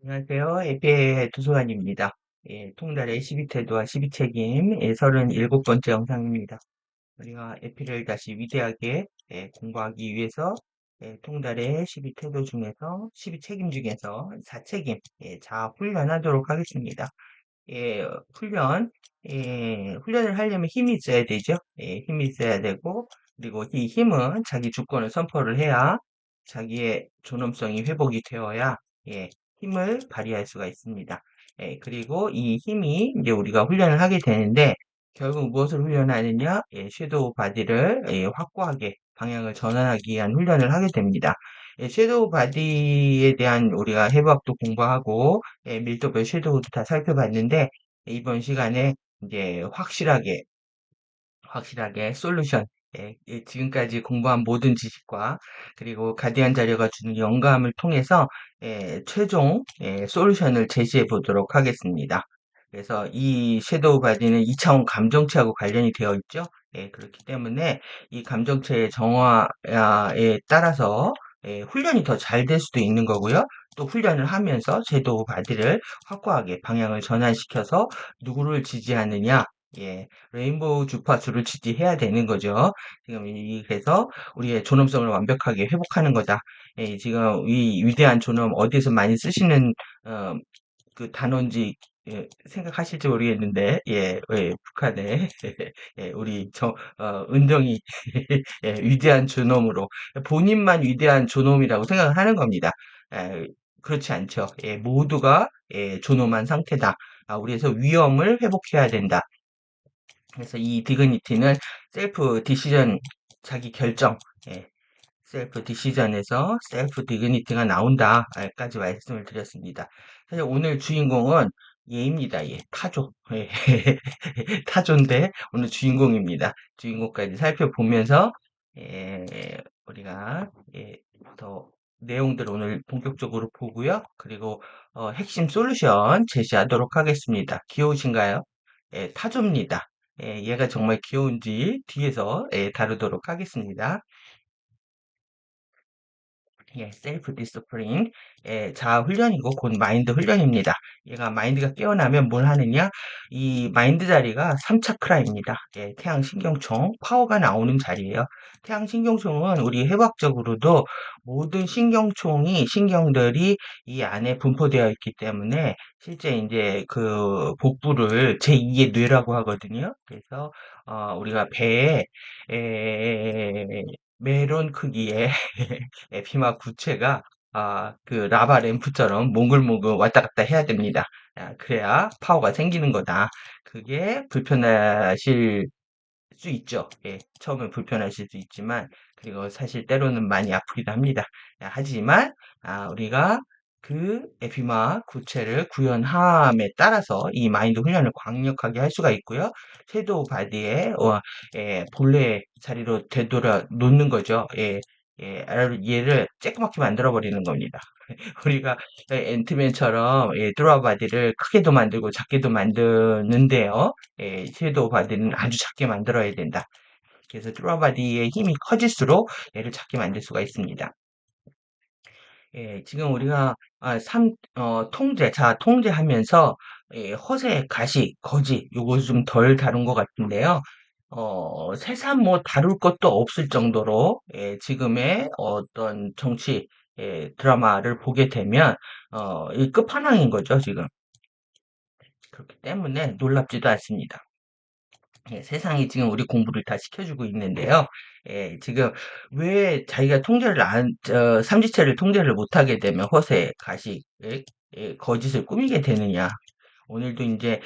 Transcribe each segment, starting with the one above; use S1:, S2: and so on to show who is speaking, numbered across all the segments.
S1: 안녕하세요. 에페 도서관입니다. 예, 통달의 12태도와 12책임, 37번째 영상입니다. 우리가 에피를 다시 위대하게 공부하기 위해서 통달의 12태도 중에서 12책임 중에서 4책임 자아 훈련하도록 하겠습니다. 예, 훈련을 하려면 힘이 있어야 되죠. 힘이 있어야 되고, 그리고 이 힘은 자기 주권을 선포를 해야 자기의 존엄성이 회복이 되어야, 예, 힘을 발휘할 수가 있습니다. 그리고 이 힘이 이제 우리가 훈련을 하게 되는데, 결국 무엇을 훈련하느냐? 섀도우 바디를 확고하게 방향을 전환하기 위한 훈련을 하게 됩니다. 섀도우 바디에 대한 우리가 해부학도 공부하고, 밀도별 섀도우도 다 살펴봤는데, 이번 시간에 이제 확실하게 솔루션, 지금까지 공부한 모든 지식과 그리고 가디안 자료가 주는 영감을 통해서 최종 솔루션을 제시해 보도록 하겠습니다. 그래서 이 섀도우 바디는 2차원 감정체하고 관련이 되어 있죠. 그렇기 때문에 이 감정체의 정화에 따라서 훈련이 더 잘 될 수도 있는 거고요. 또 훈련을 하면서 섀도우 바디를 확고하게 방향을 전환시켜서 누구를 지지하느냐, 레인보우 주파수를 지지해야 되는 거죠. 지금 그래서 우리의 존엄성을 완벽하게 회복하는 거다. 지금 이 위대한 존엄 어디에서 많이 쓰시는 어, 그 단어인지 생각하실지 모르겠는데, 북한의 우리 은정이 위대한 존엄으로 본인만 위대한 존엄이라고 생각을 하는 겁니다. 에, 그렇지 않죠. 모두가 존엄한 상태다. 우리에서 위엄을 회복해야 된다. 그래서 이 디그니티는 셀프 디시전, 자기 결정, 예, 셀프 디시전에서 셀프 디그니티가 나온다까지 말씀을 드렸습니다. 사실 오늘 주인공은 얘입니다. 얘 타조. 타조인데 오늘 주인공입니다. 주인공까지 살펴보면서 예, 우리가 더 내용들 오늘 본격적으로 보고요. 그리고 핵심 솔루션 제시하도록 하겠습니다. 귀여우신가요? 타조입니다. 얘가 정말 귀여운지 뒤에서 다루도록 하겠습니다. 셀프 디스플린, 자아 훈련이고 곧 마인드 훈련입니다. 얘가 마인드가 깨어나면 뭘 하느냐? 이 마인드 자리가 3차크라입니다. 태양 신경총, 파워가 나오는 자리예요. 태양 신경총은 우리 해부학적으로도 모든 신경들이 이 안에 분포되어 있기 때문에 실제 이제 그 복부를 제2의 뇌라고 하거든요. 그래서 우리가 배에 메론 크기의 에피마 구체가 그 라바 램프처럼 몽글몽글 왔다 갔다 해야 됩니다. 그래야 파워가 생기는 거다. 그게 불편하실 수 있죠. 처음에 불편하실 수 있지만, 그리고 사실 때로는 많이 아프기도 합니다. 하지만, 우리가 그 에피마 구체를 구현함에 따라서 이 마인드 훈련을 강력하게 할 수가 있고요. 섀도우 바디에, 본래 자리로 되돌아 놓는 거죠. 얘를 쬐끄맣게 만들어 버리는 겁니다. 우리가 앤트맨처럼 드로아 바디를 크게도 만들고 작게도 만드는데요. 섀도우 바디는 아주 작게 만들어야 된다. 그래서 드로아 바디의 힘이 커질수록 얘를 작게 만들 수가 있습니다. 지금 우리가 통제하면서 허세, 가식, 거짓 요거 좀 덜 다룬 것 같은데요. 새삼 뭐 다룰 것도 없을 정도로 지금의 어떤 정치 드라마를 보게 되면 이 끝판왕인 거죠, 지금. 그렇기 때문에 놀랍지도 않습니다. 세상이 지금 우리 공부를 다 시켜주고 있는데요. 지금 왜 자기가 삼지체를 통제를 못하게 되면 허세, 가식, 거짓을 꾸미게 되느냐. 오늘도 이제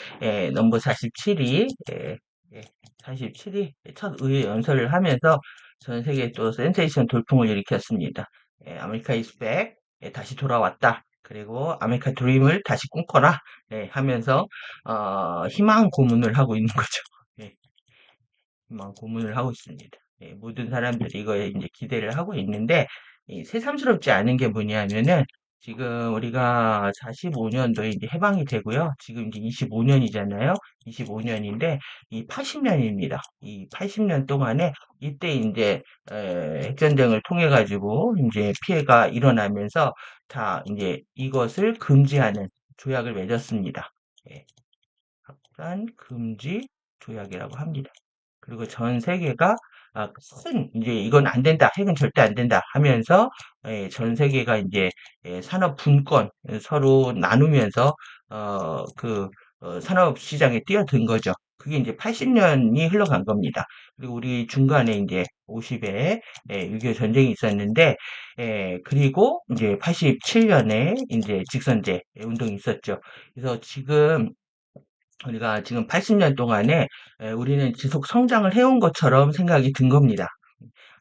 S1: 넘버 47이 47이 첫 의회 연설을 하면서 전 세계 또 센세이션 돌풍을 일으켰습니다. 아메리카 이스 백 다시 돌아왔다. 그리고 아메리카 드림을 다시 꿈꿔라 하면서 희망 고문을 하고 있는 거죠. 예, 희망 고문을 하고 있습니다. 모든 사람들이 이거에 이제 기대를 하고 있는데 새삼스럽지 않은 게 뭐냐면은 지금 우리가 45년도에 이제 해방이 되고요. 지금 이제 25년이잖아요. 25년인데 이 80년입니다. 이 80년 동안에 이때 이제 핵전쟁을 통해 가지고 이제 피해가 일어나면서 다 이제 이것을 금지하는 조약을 맺었습니다. 예, 핵산 금지 조약이라고 합니다. 그리고 전 세계가 이제 이건 안 된다, 핵은 절대 안 된다 하면서 전 세계가 이제 산업 분권 서로 나누면서 산업 시장에 뛰어든 거죠. 그게 이제 80년이 흘러간 겁니다. 그리고 우리 중간에 이제 50에 6.25 전쟁이 있었는데, 그리고 이제 87년에 이제 직선제 운동이 있었죠. 그래서 지금 우리가 지금 80년 동안에 우리는 지속 성장을 해온 것처럼 생각이 든 겁니다.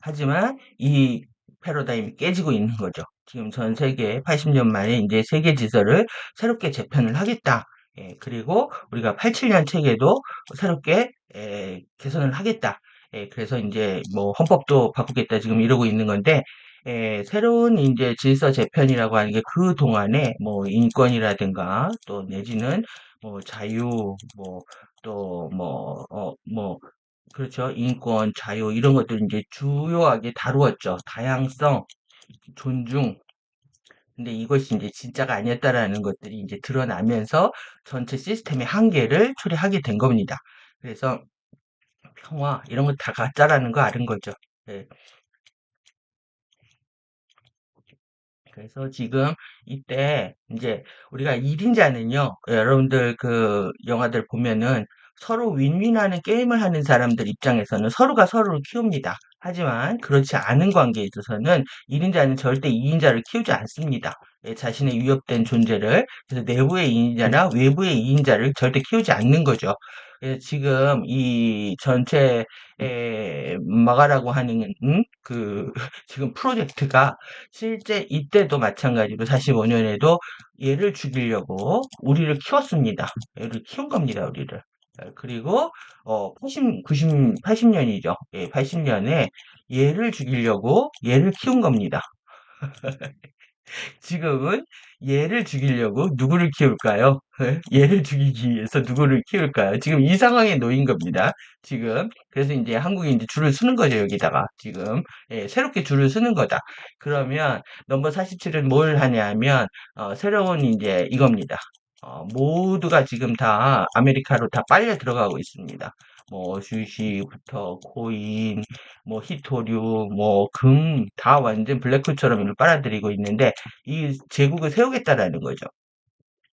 S1: 하지만 이 패러다임이 깨지고 있는 거죠. 지금 전 세계 80년 만에 이제 세계 질서를 새롭게 재편을 하겠다. 그리고 우리가 87년 체계도 새롭게 개선을 하겠다. 그래서 이제 뭐 헌법도 바꾸겠다 지금 이러고 있는 건데 새로운 이제 질서 재편이라고 하는 게 그 동안에 뭐 인권이라든가 또 내지는 뭐 자유 뭐 또 뭐 그렇죠. 인권, 자유 이런 것들 이제 주요하게 다루었죠. 다양성, 존중. 근데 이것이 이제 진짜가 아니었다라는 것들이 이제 드러나면서 전체 시스템의 한계를 초래하게 된 겁니다. 그래서 평화 이런 거 다 가짜라는 거 아는 거죠. 예. 그래서 지금 이때 이제 우리가 1인자는요, 여러분들 그 영화들 보면은 서로 윈윈하는 게임을 하는 사람들 입장에서는 서로가 서로를 키웁니다. 하지만 그렇지 않은 관계에 있어서는 1인자는 절대 2인자를 키우지 않습니다. 자신의 위협된 존재를. 그래서 내부의 2인자나 외부의 2인자를 절대 키우지 않는 거죠. 그래서 지금 이 전체 마가라고 하는 지금 프로젝트가 실제 이때도 마찬가지로 45년에도 얘를 죽이려고 우리를 키웠습니다. 얘를 키운 겁니다, 우리를. 그리고 80년이죠. 예, 80년에 얘를 죽이려고 얘를 키운 겁니다. 지금은 얘를 죽이려고 누구를 키울까요? 얘를 죽이기 위해서 누구를 키울까요? 지금 이 상황에 놓인 겁니다. 지금. 그래서 이제 한국이 이제 줄을 서는 거죠, 여기다가. 지금. 새롭게 줄을 서는 거다. 그러면 넘버 47은 뭘 하냐면, 새로운 이제 이겁니다. 모두가 지금 다 아메리카로 다 빨려 들어가고 있습니다. 뭐, 주식부터 코인, 뭐, 히토류, 뭐, 다 완전 블랙홀처럼 이걸 빨아들이고 있는데, 이 제국을 세우겠다라는 거죠.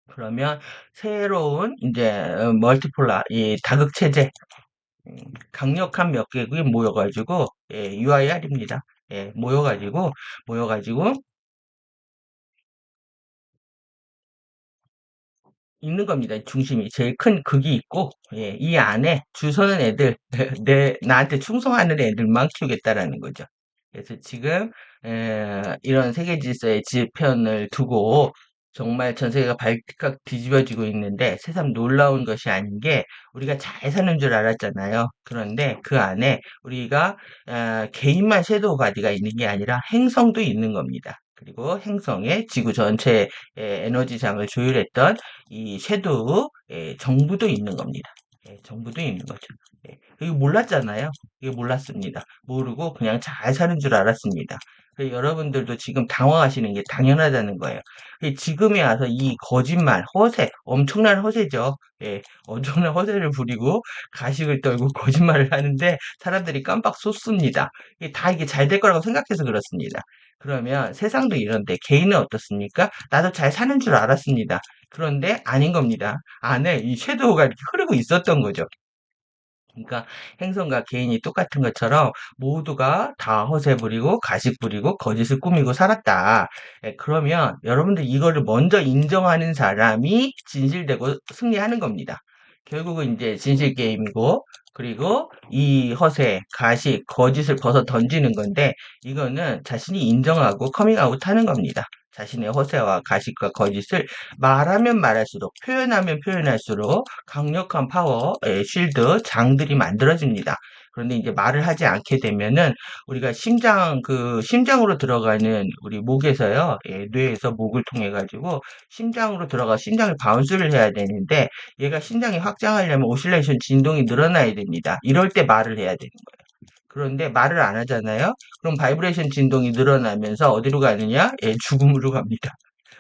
S1: 그러면 새로운 이제 멀티폴라 이 다극 체제 강력한 몇 개국이 모여가지고 UIR입니다. 모여가지고 있는 겁니다. 중심이 제일 큰 극이 있고 이 안에 줄 서는 애들 내 나한테 충성하는 애들만 키우겠다라는 거죠. 그래서 지금 이런 세계 질서의 지편을 두고 정말 전 세계가 발칵 뒤집어지고 있는데 새삼 놀라운 것이 아닌 게 우리가 잘 사는 줄 알았잖아요. 그런데 그 안에 우리가 개인만 섀도우 바디가 있는 게 아니라 행성도 있는 겁니다. 그리고 행성에 지구 전체의 에너지장을 조율했던 이 섀도우 정부도 있는 겁니다. 정부도 있는 거죠. 이거 몰랐잖아요. 이거 몰랐습니다. 모르고 그냥 잘 사는 줄 알았습니다. 여러분들도 지금 당황하시는 게 당연하다는 거예요. 지금에 와서 이 거짓말, 허세, 엄청난 허세죠. 엄청난 허세를 부리고 가식을 떨고 거짓말을 하는데 사람들이 깜빡 쏟습니다. 다 이게 잘 될 거라고 생각해서 그렇습니다. 그러면 세상도 이런데 개인은 어떻습니까? 나도 잘 사는 줄 알았습니다. 그런데 아닌 겁니다. 안에 이 섀도우가 이렇게 흐르고 있었던 거죠. 그러니까 행성과 개인이 똑같은 것처럼 모두가 다 허세 부리고 가식 부리고 거짓을 꾸미고 살았다. 그러면 여러분들 이거를 먼저 인정하는 사람이 진실되고 승리하는 겁니다. 결국은 이제 진실 게임이고 그리고 이 허세, 가식, 거짓을 벗어 던지는 건데 이거는 자신이 인정하고 커밍아웃 하는 겁니다. 자신의 허세와 가식과 거짓을 말하면 말할수록, 표현하면 표현할수록 강력한 파워, 쉴드, 장들이 만들어집니다. 그런데 이제 말을 하지 않게 되면은 우리가 심장으로 들어가는 우리 목에서요, 예, 뇌에서 목을 통해 가지고 심장으로 들어가 심장을 바운스를 해야 되는데 얘가 심장이 확장하려면 오실레이션 진동이 늘어나야 됩니다. 이럴 때 말을 해야 되는 거예요. 그런데 말을 안 하잖아요. 그럼 바이브레이션 진동이 늘어나면서 어디로 가느냐? 예, 죽음으로 갑니다.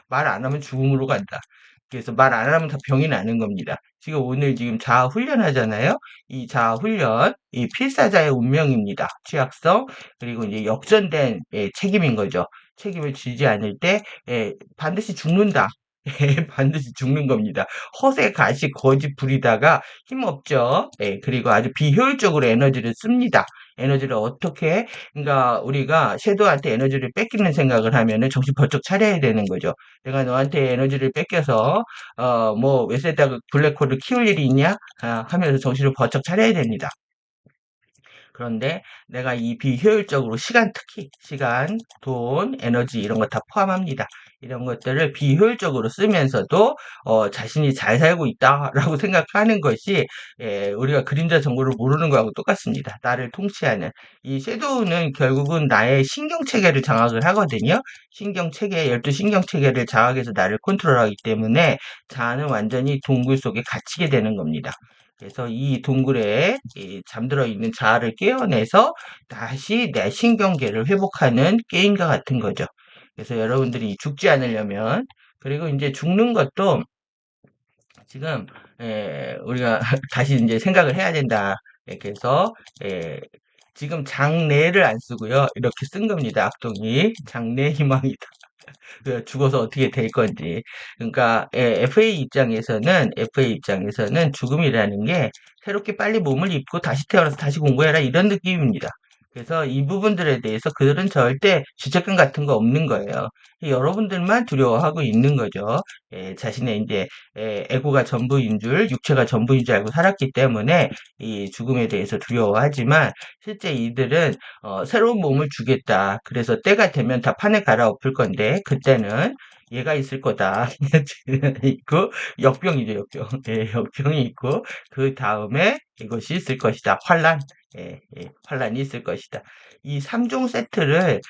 S1: 말 안 하면 죽음으로 간다. 그래서 말 안 하면 다 병이 나는 겁니다. 지금 자아 훈련하잖아요. 이 자아 훈련, 이 필사자의 운명입니다. 취약성, 그리고 이제 역전된 예, 책임인 거죠. 책임을 지지 않을 때 예, 반드시 죽는다. 예, 반드시 죽는 겁니다. 허세, 가식, 거짓 부리다가 힘없죠. 예, 그리고 아주 비효율적으로 에너지를 씁니다. 에너지를 어떻게, 그러니까 우리가 섀도우한테 에너지를 뺏기는 생각을 하면은 정신 번쩍 차려야 되는 거죠. 내가 너한테 에너지를 뺏겨서 뭐 웨세다 블랙홀을 키울 일이 있냐? 하면서 정신을 번쩍 차려야 됩니다. 그런데 내가 이 비효율적으로 시간, 특히 시간, 돈, 에너지 이런 거 다 포함합니다. 이런 것들을 비효율적으로 쓰면서도 자신이 잘 살고 있다라고 생각하는 것이 예, 우리가 그림자 정보를 모르는 거하고 똑같습니다. 나를 통치하는 이 섀도우는 결국은 나의 신경 체계를 장악을 하거든요. 신경 체계, 12신경 체계를 장악해서 나를 컨트롤하기 때문에 자아는 완전히 동굴 속에 갇히게 되는 겁니다. 그래서 이 동굴에 이 잠들어 있는 자아를 깨어내서 다시 내 신경계를 회복하는 게임과 같은 거죠. 그래서 여러분들이 죽지 않으려면, 그리고 이제 죽는 것도 지금 우리가 다시 이제 생각을 해야 된다. 그래서 예, 지금 장래를 안 쓰고요. 이렇게 쓴 겁니다. 악동이 장래 희망이다. 그 죽어서 어떻게 될 건지. 그러니까 FA 입장에서는 죽음이라는 게 새롭게 빨리 몸을 입고 다시 태어나서 다시 공부해라 이런 느낌입니다. 그래서 이 부분들에 대해서 그들은 절대 죄책감 같은 거 없는 거예요. 여러분들만 두려워하고 있는 거죠. 자신의 이제 에고가 전부인 줄, 육체가 전부인 줄 알고 살았기 때문에 이 죽음에 대해서 두려워하지만 실제 이들은 새로운 몸을 주겠다. 그래서 때가 되면 다 판에 갈아엎을 건데, 그때는 얘가 있을 거다. 있고, 역병이죠, 역병. 예, 역병이 있고, 그 다음에 이것이 있을 것이다. 환란. 예, 예, 환란이 있을 것이다. 이 3종 세트를,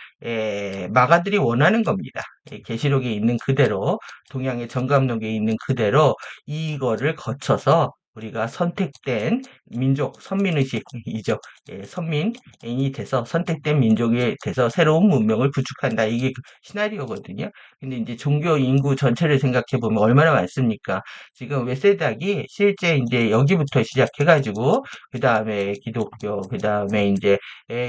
S1: 마가들이 원하는 겁니다. 계시록에 있는 그대로, 동양의 정감록에 있는 그대로, 이거를 거쳐서 우리가 선택된 민족, 선민의식이죠. 예, 선민이 돼서 선택된 민족이 돼서 새로운 문명을 구축한다. 이게 그 시나리오거든요. 근데 이제 종교 인구 전체를 생각해 보면 얼마나 많습니까? 지금 웨세닥이 실제 이제 여기부터 시작해가지고 그 다음에 기독교, 그 다음에 이제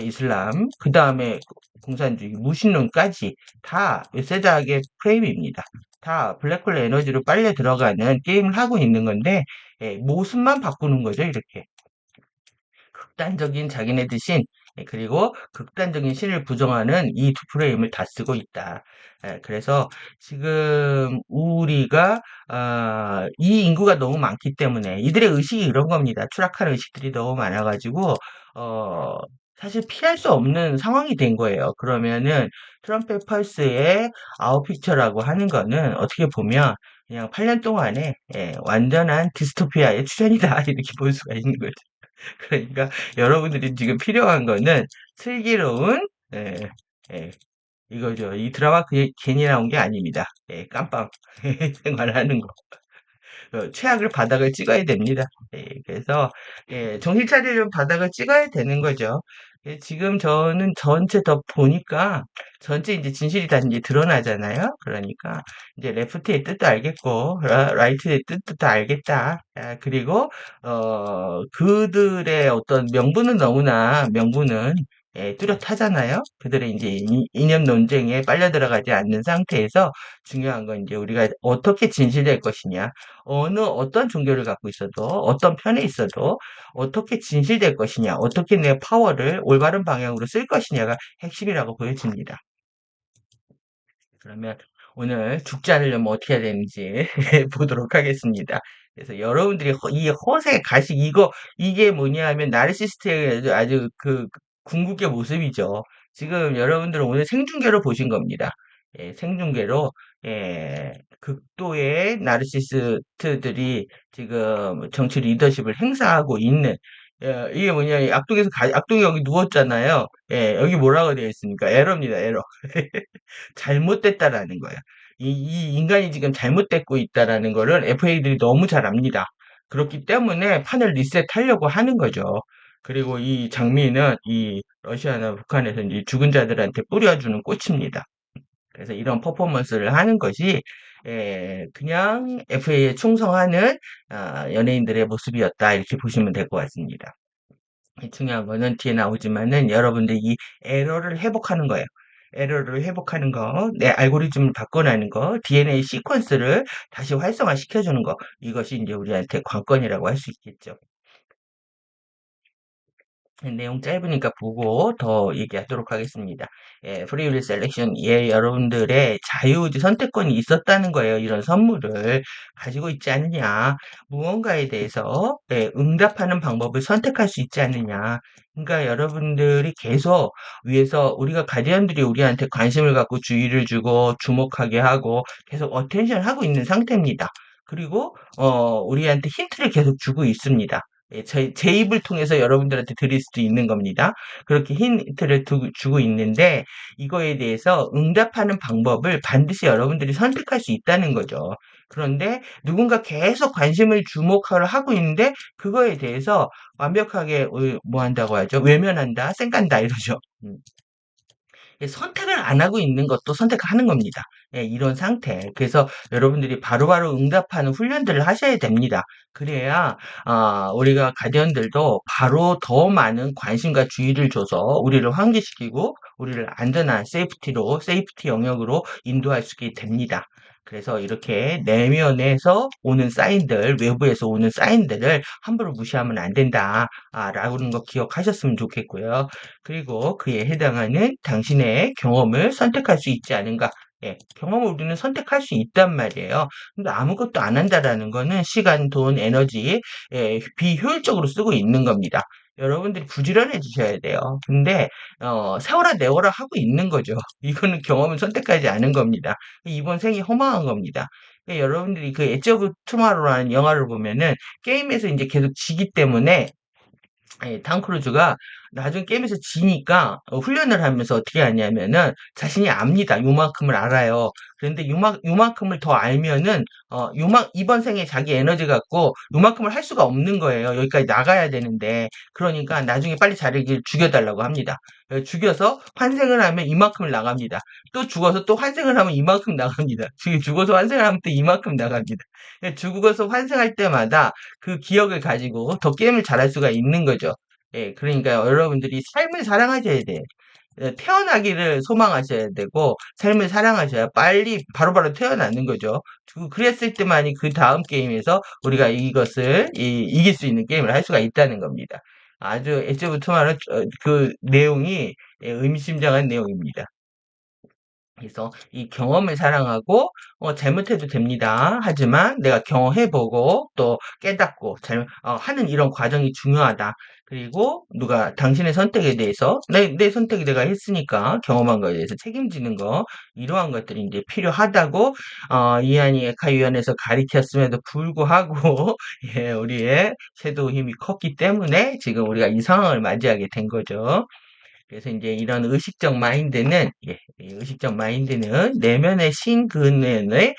S1: 이슬람, 그 다음에 공산주의, 무신론까지 다 웨세닥의 프레임입니다. 다 블랙홀 에너지로 빨려 들어가는 게임을 하고 있는 건데 모습만 바꾸는 거죠, 이렇게. 극단적인 자기네들 신, 그리고 극단적인 신을 부정하는 이 두 프레임을 다 쓰고 있다. 그래서 지금 우리가 이 인구가 너무 많기 때문에 이들의 의식이 이런 겁니다. 추락하는 의식들이 너무 많아가지고 어, 사실 피할 수 없는 상황이 된 거예요. 그러면은 트럼프 펄스의 아웃픽처라고 하는 거는 어떻게 보면 그냥 8년 동안에 완전한 디스토피아의 출현이다 이렇게 볼 수가 있는 거죠. 그러니까 여러분들이 지금 필요한 거는 슬기로운 예, 예, 이거죠. 이 드라마 괜히 나온 게 아닙니다. 깜빵 생활하는 거. 최악을 바닥을 찍어야 됩니다. 그래서 정신 차리려면 바닥을 찍어야 되는 거죠. 지금 저는 전체 더 보니까 전체 이제 진실이 다 이제 드러나잖아요. 그러니까 이제 레프트의 뜻도 알겠고 라이트의 뜻도 다 알겠다. 그리고 그들의 어떤 명분은 뚜렷하잖아요. 그들의 이제 이념 논쟁에 빨려 들어가지 않는 상태에서 중요한 건 이제 우리가 어떻게 진실될 것이냐. 어떤 종교를 갖고 있어도, 어떤 편에 있어도, 어떻게 진실될 것이냐, 어떻게 내 파워를 올바른 방향으로 쓸 것이냐가 핵심이라고 보여집니다. 그러면 오늘 죽지 않으려면 어떻게 해야 되는지 보도록 하겠습니다. 그래서 여러분들이 이 허세, 가식, 이게 뭐냐 하면 나르시스트의 아주 그 궁극의 모습이죠. 지금 여러분들은 오늘 생중계로 보신 겁니다. 생중계로, 극도의 나르시스트들이 지금 정치 리더십을 행사하고 있는 예, 이게 뭐냐, 악동이 여기 누웠잖아요. 예, 여기 뭐라고 되어 있습니까? 에러입니다, 에러. 잘못됐다라는 거예요. 이 인간이 지금 잘못되고 있다라는 거를 FA들이 너무 잘 압니다. 그렇기 때문에 판을 리셋하려고 하는 거죠. 그리고 이 장미는 이 러시아나 북한에서 이제 죽은 자들한테 뿌려주는 꽃입니다. 그래서 이런 퍼포먼스를 하는 것이 그냥 FA에 충성하는 연예인들의 모습이었다 이렇게 보시면 될 것 같습니다. 중요한 거는 뒤에 나오지만은 여러분들 이 에러를 회복하는 거예요. 에러를 회복하는 거, 내 알고리즘을 바꿔내는 거, DNA 시퀀스를 다시 활성화시켜주는 거, 이것이 이제 우리한테 관건이라고 할 수 있겠죠. 내용 짧으니까 보고 더 얘기하도록 하겠습니다. 예, 프리윌 셀렉션, 예, 여러분들의 자유의지 선택권이 있었다는 거예요. 이런 선물을 가지고 있지 않느냐. 무언가에 대해서 응답하는 방법을 선택할 수 있지 않느냐. 그러니까 여러분들이 계속 위에서 우리가 가디언들이 우리한테 관심을 갖고 주의를 주고 주목하게 하고 계속 어텐션 하고 있는 상태입니다. 그리고 우리한테 힌트를 계속 주고 있습니다. 예, 제 입을 통해서 여러분들한테 드릴 수도 있는 겁니다. 그렇게 힌트를 주고 있는데 이거에 대해서 응답하는 방법을 반드시 여러분들이 선택할 수 있다는 거죠. 그런데 누군가 계속 관심을 주목을 하고 있는데 그거에 대해서 완벽하게 뭐 한다고 하죠? 외면한다, 쌩간다 이러죠. 예, 선택을 안 하고 있는 것도 선택하는 겁니다. 예, 이런 상태. 그래서 여러분들이 바로바로 응답하는 훈련들을 하셔야 됩니다. 그래야 우리가 가디언들도 바로 더 많은 관심과 주의를 줘서 우리를 환기시키고 우리를 안전한 세이프티 영역으로 인도할 수 있게 됩니다. 그래서 이렇게 내면에서 오는 사인들, 외부에서 오는 사인들을 함부로 무시하면 안 된다. 라는 거 기억하셨으면 좋겠고요. 그리고 그에 해당하는 당신의 경험을 선택할 수 있지 않은가. 예, 경험을 우리는 선택할 수 있단 말이에요. 근데 아무것도 안 한다라는 거는 시간, 돈, 에너지, 비효율적으로 쓰고 있는 겁니다. 여러분들이 부지런해지셔야 돼요. 근데, 세월아 내월아 하고 있는 거죠. 이거는 경험을 선택하지 않은 겁니다. 이번 생이 허망한 겁니다. 여러분들이 그 엣지 오브 투마로라는 영화를 보면은 게임에서 이제 계속 지기 때문에 예, 탐 크루즈가 나중 게임에서 지니까 훈련을 하면서 어떻게 하냐면은 자신이 압니다. 요만큼을 알아요. 그런데 요만큼을 더 알면은 이번 생에 자기 에너지 갖고 요만큼을 할 수가 없는 거예요. 여기까지 나가야 되는데 그러니까 나중에 빨리 자기를 죽여달라고 합니다. 죽여서 환생을 하면 이만큼을 나갑니다. 또 죽어서 또 환생을 하면 이만큼 나갑니다. 죽어서 환생을 하면 또 이만큼 나갑니다. 죽어서 환생할 때마다 그 기억을 가지고 더 게임을 잘할 수가 있는 거죠. 예, 그러니까 여러분들이 삶을 사랑하셔야 돼. 태어나기를 소망하셔야 되고, 삶을 사랑하셔야 빨리 바로바로 태어나는 거죠. 그랬을 때만이 그 다음 게임에서 우리가 이것을 이길 수 있는 게임을 할 수가 있다는 겁니다. 아주 애초부터 그 내용이 의미심장한 내용입니다. 그래서 이 경험을 사랑하고 잘못해도 됩니다. 하지만 내가 경험해보고 또 깨닫고 하는 이런 과정이 중요하다. 그리고 누가 당신의 선택에 대해서 내 선택이 내가 했으니까 경험한 거에 대해서 책임지는 거 이러한 것들이 이제 필요하다고 이한이 에카위원회에서 가리켰음에도 불구하고 예, 우리의 섀도우 힘이 컸기 때문에 지금 우리가 이 상황을 맞이하게 된 거죠. 그래서 이제 이런 의식적 마인드는 이 의식적 마인드는 내면의 신근원의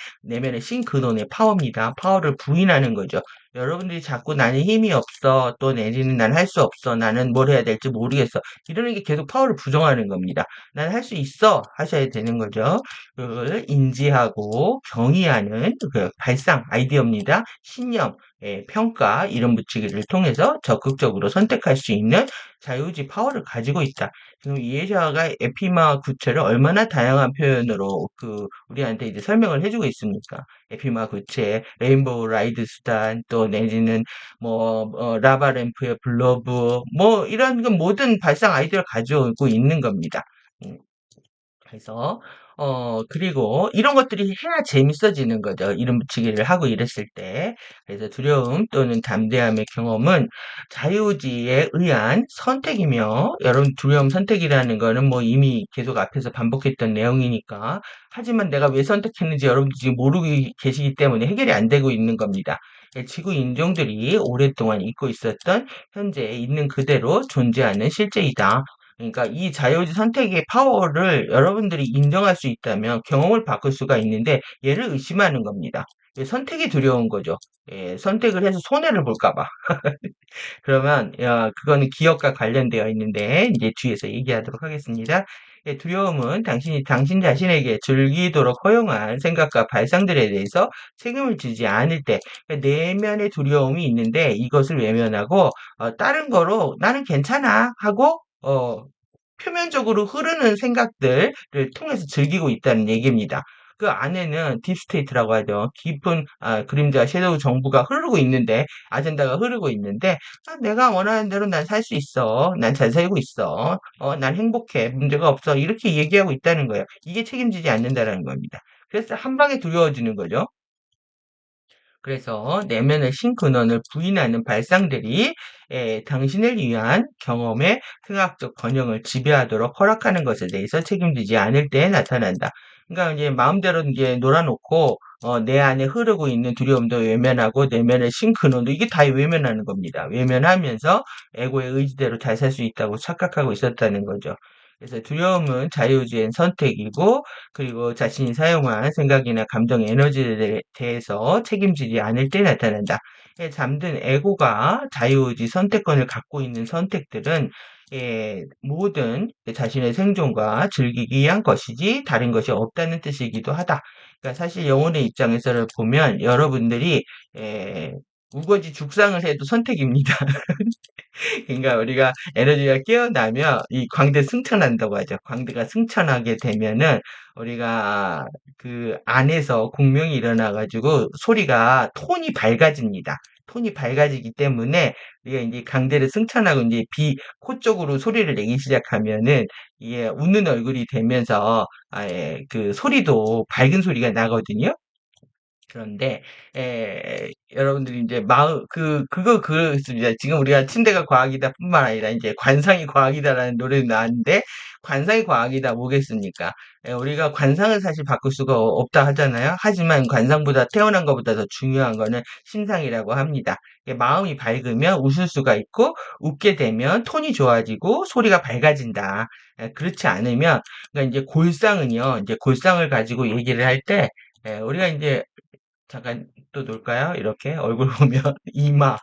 S1: 파워입니다. 파워를 부인하는 거죠. 여러분들이 자꾸 나는 힘이 없어, 또 내지는 난 할 수 없어, 나는 뭘 해야 될지 모르겠어. 이러는 게 계속 파워를 부정하는 겁니다. 난 할 수 있어 하셔야 되는 거죠. 그걸 인지하고 경의하는 그 발상 아이디어입니다. 신념, 평가 이런 붙이기를 통해서 적극적으로 선택할 수 있는 자유의지 파워를 가지고 있다. 지금 이해자가 에피마 구체를 얼마나 다양한 표현으로 우리한테 이제 설명을 해주고 있습니까? 에피마 구체, 레인보우 라이드 수단, 또 내지는 라바 램프의 블러브, 이런 그 모든 발상 아이디어를 가지고 있는 겁니다. 음, 그래서 그리고 이런 것들이 해야 재밌어지는 거죠. 이름 붙이기를 하고 이랬을 때. 그래서 두려움 또는 담대함의 경험은 자유의지에 의한 선택이며, 여러분 두려움 선택이라는 거는 뭐 이미 계속 앞에서 반복했던 내용이니까. 하지만 내가 왜 선택했는지 여러분들 지금 모르고 계시기 때문에 해결이 안 되고 있는 겁니다. 지구 인종들이 오랫동안 잊고 있었던 현재 있는 그대로 존재하는 실제이다. 그러니까 이 자유의지 선택의 파워를 여러분들이 인정할 수 있다면 경험을 바꿀 수가 있는데 얘를 의심하는 겁니다. 선택이 두려운 거죠. 선택을 해서 손해를 볼까 봐. 그러면 그거는 기억과 관련되어 있는데 이제 뒤에서 얘기하도록 하겠습니다. 두려움은 당신이 당신 자신에게 즐기도록 허용한 생각과 발상들에 대해서 책임을 지지 않을 때 내면의 두려움이 있는데 이것을 외면하고 다른 거로 나는 괜찮아 하고 표면적으로 흐르는 생각들을 통해서 즐기고 있다는 얘기입니다. 그 안에는 딥스테이트라고 하죠. 깊은 그림자 섀도우 정보가 흐르고 있는데 아젠다가 흐르고 있는데 내가 원하는 대로 난 살 수 있어. 난 잘 살고 있어. 난 행복해. 문제가 없어. 이렇게 얘기하고 있다는 거예요. 이게 책임지지 않는다라는 겁니다. 그래서 한 방에 두려워지는 거죠. 그래서 내면의 신근원을 부인하는 발상들이 당신을 위한 경험의 생학적 번영을 지배하도록 허락하는 것에 대해서 책임지지 않을 때 나타난다. 그러니까 이제 마음대로 이제 놀아놓고 내 안에 흐르고 있는 두려움도 외면하고 내면의 신근원도 이게 다 외면하는 겁니다. 외면하면서 에고의 의지대로 잘 살 수 있다고 착각하고 있었다는 거죠. 그래서 두려움은 자유주의 선택이고 그리고 자신이 사용한 생각이나 감정 에너지에 대해서 책임지지 않을 때 나타난다. 잠든 에고가 자유의지 선택권을 갖고 있는 선택들은 모든 자신의 생존과 즐기기 위한 것이지 다른 것이 없다는 뜻이기도 하다. 그러니까 사실 영혼의 입장에서 보면 여러분들이 예, 우거지 죽상을 해도 선택입니다. 그러니까 우리가 에너지가 깨어나면 이 광대 승천한다고 하죠. 광대가 승천하게 되면은 우리가 그 안에서 공명이 일어나가지고 소리가 톤이 밝아집니다. 톤이 밝아지기 때문에 우리가 이제 강대를 승천하고 이제 코 쪽으로 소리를 내기 시작하면은 이게 웃는 얼굴이 되면서 그 소리도 밝은 소리가 나거든요. 그런데 여러분들이 이제 마음 그거 그렇습니다. 지금 우리가 침대가 과학이다 뿐만 아니라 이제 관상이 과학이다라는 노래도 나왔는데 관상이 과학이다 뭐겠습니까? 우리가 관상을 사실 바꿀 수가 없다 하잖아요. 하지만 관상보다 태어난 것보다 더 중요한 거는 심상이라고 합니다. 마음이 밝으면 웃을 수가 있고 웃게 되면 톤이 좋아지고 소리가 밝아진다. 그렇지 않으면 그러니까 이제 골상은요. 이제 골상을 가지고 얘기를 할 때 우리가 이제 잠깐 또 놓을까요? 이렇게 얼굴 보면 이마,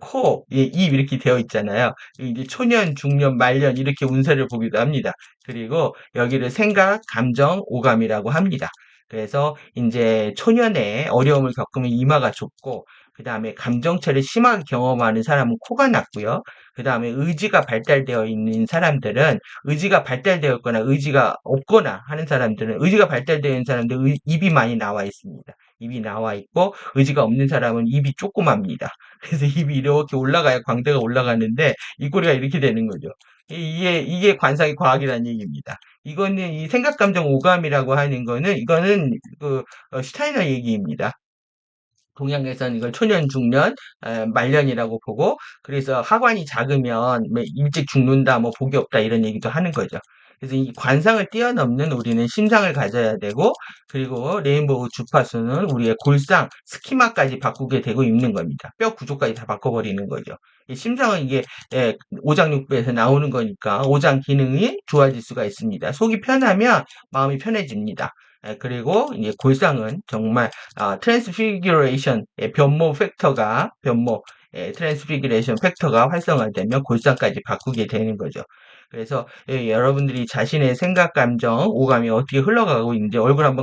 S1: 코, 입 이렇게 되어 있잖아요. 이제 초년, 중년, 말년 이렇게 운세를 보기도 합니다. 그리고 여기를 생각, 감정, 오감이라고 합니다. 그래서 이제 초년에 어려움을 겪으면 이마가 좁고 그 다음에 감정체를 심하게 경험하는 사람은 코가 낮고요. 그 다음에 의지가 발달되어 있는 사람들은 의지가 발달되어 있거나 의지가 없거나 하는 사람들은 의지가 발달되어 있는 사람들은 입이 많이 나와 있습니다. 입이 나와 있고 의지가 없는 사람은 입이 조그맣니다. 그래서 입이 이렇게 올라가야 광대가 올라가는데 이 꼬리가 이렇게 되는 거죠. 이게 관상의 과학이라는 얘기입니다. 이거는 이 생각, 감정, 오감이라고 하는 거는 이거는 그 슈타이너 얘기입니다. 동양에서는 이걸 초년, 중년, 말년이라고 보고, 그래서 하관이 작으면 뭐 일찍 죽는다, 뭐 복이 없다 이런 얘기도 하는 거죠. 그래서 이 관상을 뛰어넘는 우리는 심상을 가져야 되고, 그리고 레인보우 주파수는 우리의 골상, 스키마까지 바꾸게 되고 있는 겁니다. 뼈 구조까지 다 바꿔버리는 거죠. 이 심상은 이게 오장육부에서 나오는 거니까 오장 기능이 좋아질 수가 있습니다. 속이 편하면 마음이 편해집니다. 그리고 이제 골상은 정말 트랜스피규레이션 변모 팩터가 트랜스피규레이션 팩터가 활성화되면 골상까지 바꾸게 되는 거죠. 그래서 여러분들이 자신의 생각, 감정, 오감이 어떻게 흘러가고 있는지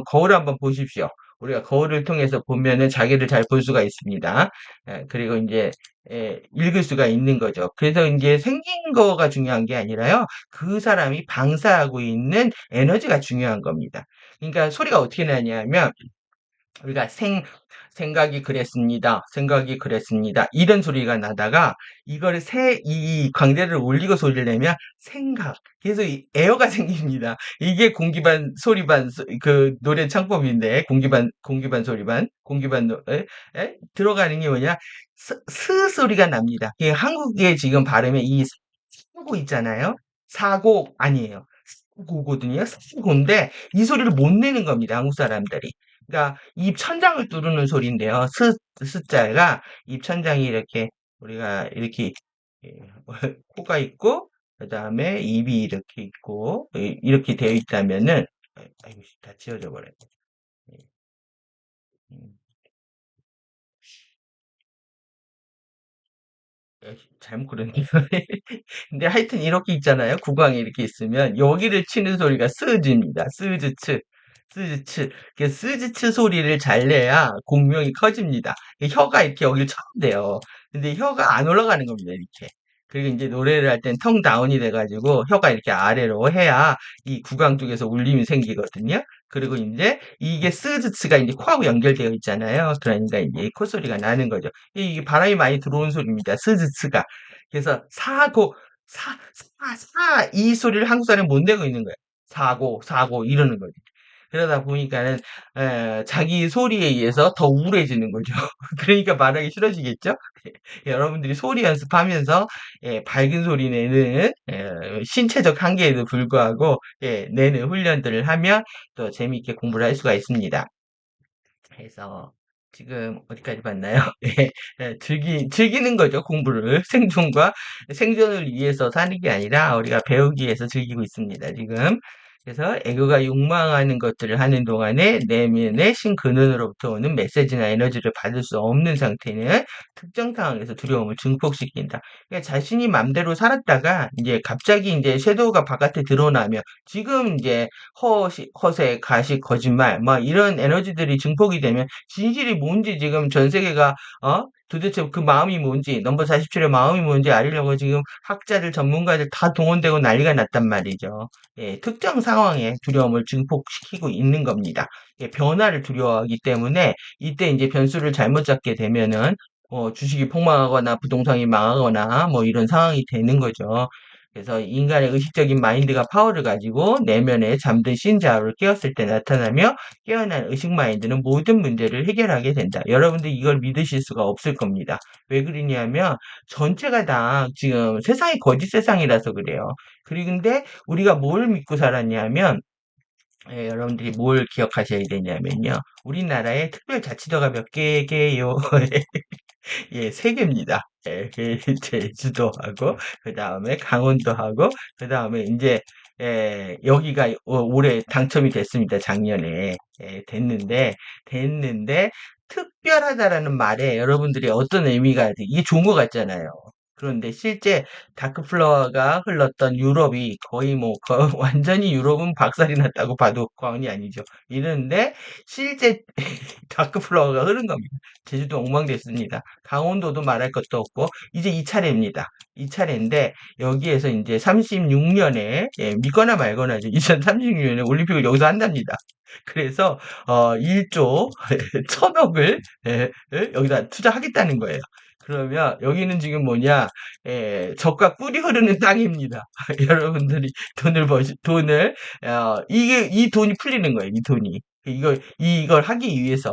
S1: 거울 한번 보십시오. 우리가 거울을 통해서 보면은 자기를 잘 볼 수가 있습니다. 그리고 이제 읽을 수가 있는 거죠. 그래서 이제 생긴 거가 중요한 게 아니라요. 그 사람이 방사하고 있는 에너지가 중요한 겁니다. 그러니까 소리가 어떻게 나냐면 우리가 생각이 그랬습니다. 생각이 그랬습니다. 이런 소리가 나다가 이걸 이 광대를 올리고 소리를 내면 생각. 그래서 이 에어가 생깁니다. 이게 공기반 소리반 그 노래 창법인데 공기반 소리반 공기반 들어가는 게 뭐냐? 스 소리가 납니다. 이게 한국의 지금 발음에 이 사고 있잖아요. 사고 아니에요. 사고거든요. 사고인데 이 소리를 못 내는 겁니다. 한국 사람들이. 그러니까 입 천장을 뚫는 소리인데요. 스자가 입 천장이 이렇게 우리가 이렇게 예, 코가 있고 그다음에 입이 이렇게 있고 이렇게 되어 있다면은 아이고 다 지워져 버렸네. 예, 음. 잘못 그렸네요. 근데 하여튼 이렇게 있잖아요. 구강이 이렇게 있으면 여기를 치는 소리가 스즈입니다. 스즈츠. 스즈츠. 그 스즈츠 소리를 잘 내야 공명이 커집니다. 혀가 이렇게 여기를 쳐야 돼요. 근데 혀가 안 올라가는 겁니다. 이렇게. 그리고 이제 노래를 할 땐 텅 다운이 돼가지고 혀가 이렇게 아래로 해야 이 구강 쪽에서 울림이 생기거든요. 그리고 이제 이게 스즈츠가 이제 코하고 연결되어 있잖아요. 그러니까 이제 콧소리가 나는 거죠. 이게 바람이 많이 들어온 소리입니다. 스즈츠가. 그래서 이 소리를 한국 사람이 못 내고 있는 거예요. 사고 이러는 거죠. 그러다 보니까는 자기 소리에 의해서 더 우울해지는 거죠. 그러니까 말하기 싫어지겠죠? 여러분들이 소리 연습하면서 밝은 소리 내는 신체적 한계에도 불구하고 내는 훈련들을 하면 또 재미있게 공부를 할 수가 있습니다. 해서 지금 어디까지 봤나요? 예, 즐기는 거죠, 공부를. 생존을 위해서 사는 게 아니라 우리가 배우기 위해서 즐기고 있습니다, 지금. 그래서 애교가 욕망하는 것들을 하는 동안에 내면의 신근원으로부터 오는 메시지나 에너지를 받을 수 없는 상태는 특정 상황에서 두려움을 증폭시킨다. 그러니까 자신이 맘대로 살았다가 이제 갑자기 이제 섀도우가 바깥에 드러나면 지금 이제 허세, 가식, 거짓말, 뭐 이런 에너지들이 증폭이 되면 진실이 뭔지 지금 전 세계가 도대체 그 마음이 뭔지 넘버 47의 마음이 뭔지 알려고 지금 학자들, 전문가들 다 동원되고 난리가 났단 말이죠. 예, 특정 상황에 두려움을 증폭시키고 있는 겁니다. 예, 변화를 두려워하기 때문에 이때 이제 변수를 잘못 잡게 되면은 주식이 폭망하거나 부동산이 망하거나 뭐 이런 상황이 되는 거죠. 그래서 인간의 의식적인 마인드가 파워를 가지고 내면에 잠든 신자아를 깨웠을 때 나타나며 깨어난 의식 마인드는 모든 문제를 해결하게 된다. 여러분들 이걸 믿으실 수가 없을 겁니다. 왜 그러냐면 전체가 다 지금 세상이 거짓 세상이라서 그래요. 그리고 근데 우리가 뭘 믿고 살았냐면 여러분들이 뭘 기억하셔야 되냐면요. 우리나라에 특별자치도가 몇 개게요? 예, 세 개입니다. 예, 그 제주도하고 그다음에 강원도하고 그다음에 이제 여기가 올해 당첨이 됐습니다. 작년에 됐는데 특별하다라는 말에 여러분들이 어떤 의미가 이게 좋은 것 같잖아요. 그런데 실제 다크플라워가 흘렀던 유럽이 거의 뭐 완전히 유럽은 박살이 났다고 봐도 과언이 아니죠. 이런데 실제 다크플라워가 흐른 겁니다. 제주도 엉망됐습니다. 강원도도 말할 것도 없고 이제 이 차례입니다. 이 차례인데 여기에서 이제 36년에 믿거나 말거나죠. 2036년에 올림픽을 여기서 한답니다. 그래서 1조 1,000억을 여기다 투자하겠다는 거예요. 그러면 여기는 지금 뭐냐 적과 꿀이 흐르는 땅입니다. 여러분들이 돈을 이게 이 돈이 풀리는 거예요. 이 돈이 이걸 하기 위해서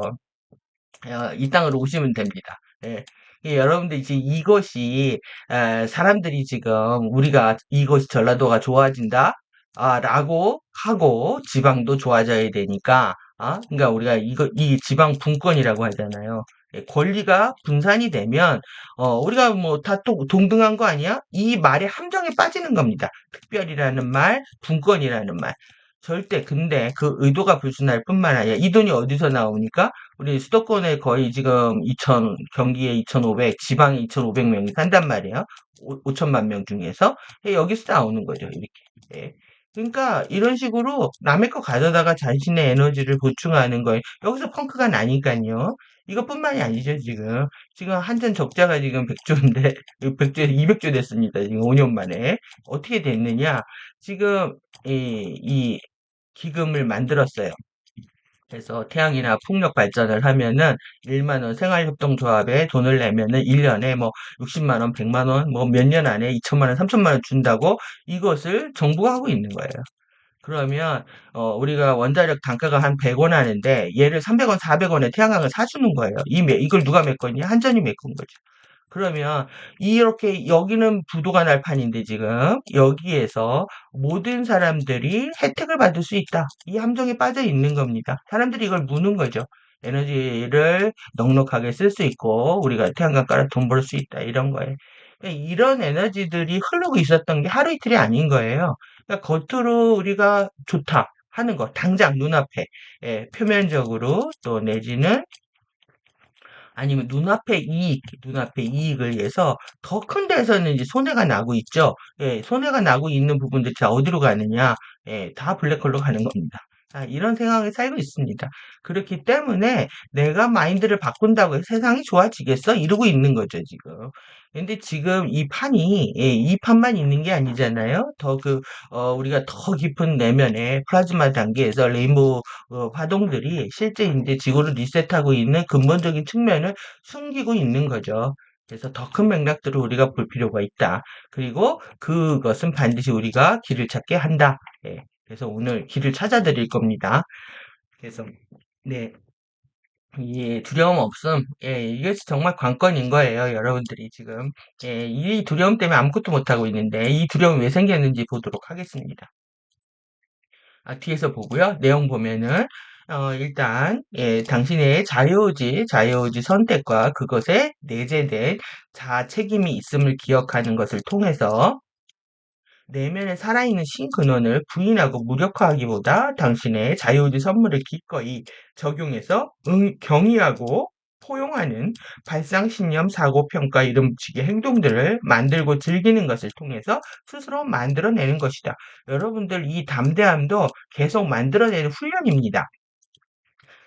S1: 이 땅으로 오시면 됩니다. 예. 여러분들 지금 이것이 사람들이 지금 우리가 이것이 전라도가 좋아진다 라고 하고 지방도 좋아져야 되니까 그러니까 우리가 이 지방 분권이라고 하잖아요. 권리가 분산이 되면 우리가 뭐 다 동등한 거 아니야? 이 말의 함정에 빠지는 겁니다. 특별이라는 말, 분권이라는 말. 절대 근데 그 의도가 불순할 뿐만 아니라 이 돈이 어디서 나오니까 우리 수도권에 거의 지금 2천, 경기에 2,500, 지방에 2,500명이 산단 말이에요. 5천만 명 중에서. 여기서 나오는 거죠, 이렇게. 예. 그러니까 이런 식으로 남의 거 가져다가 자신의 에너지를 보충하는 거예요. 여기서 펑크가 나니까요. 이것뿐만이 아니죠, 지금. 지금 한전 적자가 지금 100조인데, 100조에서 200조 됐습니다. 지금 5년 만에. 어떻게 됐느냐? 지금, 이 기금을 만들었어요. 그래서 태양이나 풍력 발전을 하면은 1만 원 생활협동조합에 돈을 내면은 1년에 뭐 60만 원, 100만 원, 뭐 몇 년 안에 2천만 원, 3천만 원 준다고 이것을 정부가 하고 있는 거예요. 그러면 우리가 원자력 단가가 한 100원 하는데 얘를 300원, 400원에 태양광을 사주는 거예요. 이걸 누가 메꿨냐? 한전이 메꾼 거죠. 그러면 이렇게 여기는 부도가 날 판인데 지금 여기에서 모든 사람들이 혜택을 받을 수 있다. 이 함정에 빠져 있는 겁니다. 사람들이 이걸 무는 거죠. 에너지를 넉넉하게 쓸 수 있고 우리가 태양광 깔아 돈 벌 수 있다. 이런 거예요. 이런 에너지들이 흐르고 있었던 게 하루 이틀이 아닌 거예요. 그러니까 겉으로 우리가 좋다 하는 거, 당장 눈앞에 표면적으로 또 내지는 아니면 눈앞의 이익을 위해서 더 큰 데서는 이제 손해가 나고 있죠. 예, 손해가 나고 있는 부분들 자 어디로 가느냐? 예, 다 블랙홀로 가는 겁니다. 이런 상황에 살고 있습니다. 그렇기 때문에 내가 마인드를 바꾼다고 해서 세상이 좋아지겠어? 이러고 있는 거죠, 지금. 근데 지금 이 판이, 예, 이 판만 있는 게 아니잖아요. 우리가 더 깊은 내면에 플라즈마 단계에서 레인보우 파동들이 실제 이제 지구를 리셋하고 있는 근본적인 측면을 숨기고 있는 거죠. 그래서 더 큰 맥락들을 우리가 볼 필요가 있다. 그리고 그것은 반드시 우리가 길을 찾게 한다. 예. 그래서 오늘 길을 찾아드릴 겁니다. 그래서 네, 이 두려움 없음, 예, 이게 정말 관건인 거예요, 여러분들이 지금. 예, 이 두려움 때문에 아무것도 못하고 있는데, 이 두려움이 왜 생겼는지 보도록 하겠습니다. 뒤에서 보고요. 내용 보면은 일단 예, 당신의 자유의지 선택과 그것에 내재된 자책임이 있음을 기억하는 것을 통해서 내면에 살아있는 신근원을 부인하고 무력화하기보다 당신의 자유의지 선물을 기꺼이 적용해서 경의하고 포용하는 발상신념, 사고평가, 이름치기 행동들을 만들고 즐기는 것을 통해서 스스로 만들어내는 것이다. 여러분들 이 담대함도 계속 만들어내는 훈련입니다.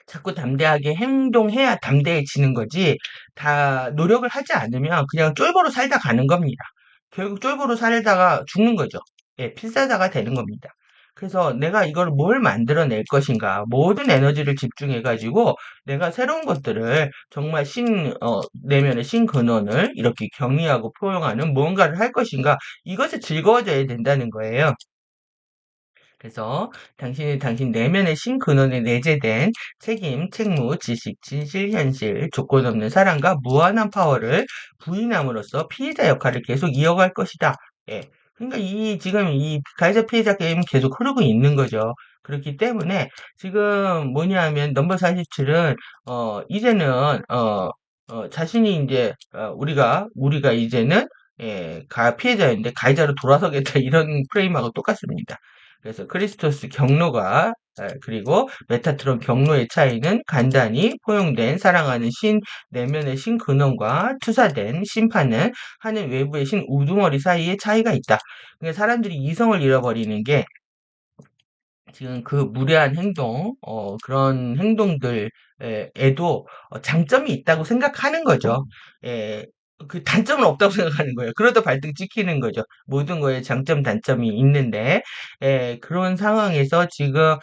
S1: 자꾸 담대하게 행동해야 담대해지는 거지, 다 노력을 하지 않으면 그냥 쫄보로 살다 가는 겁니다. 결국 쫄보로 살다가 죽는 거죠. 예, 필사자가 되는 겁니다. 그래서 내가 이걸 뭘 만들어낼 것인가, 모든 에너지를 집중해가지고 내가 새로운 것들을 정말 내면의 신근원을 이렇게 경의하고 포용하는 무언가를 할 것인가, 이것이 즐거워져야 된다는 거예요. 그래서 당신이 당신 내면의 신근원에 내재된 책임, 책무, 지식, 진실, 현실, 조건 없는 사랑과 무한한 파워를 부인함으로써 피해자 역할을 계속 이어갈 것이다. 예. 그러니까 지금 이 가해자 피해자 게임은 계속 흐르고 있는 거죠. 그렇기 때문에 지금 뭐냐 하면 넘버 47은, 이제는, 자신이 이제, 우리가 이제는, 예, 피해자인데 가해자로 돌아서겠다 이런 프레임하고 똑같습니다. 그래서 크리스토스 경로가 그리고 메타트론 경로의 차이는 간단히 포용된 사랑하는 내면의 신 근원과 투사된 심판을 하는 외부의 신 우두머리 사이에 차이가 있다. 그러니까 사람들이 이성을 잃어버리는 게 지금 그 무례한 행동, 그런 행동들에도 장점이 있다고 생각하는 거죠. 예, 그 단점은 없다고 생각하는 거예요. 그러다 발등 찍히는 거죠. 모든 거에 장점, 단점이 있는데, 그런 상황에서 지금,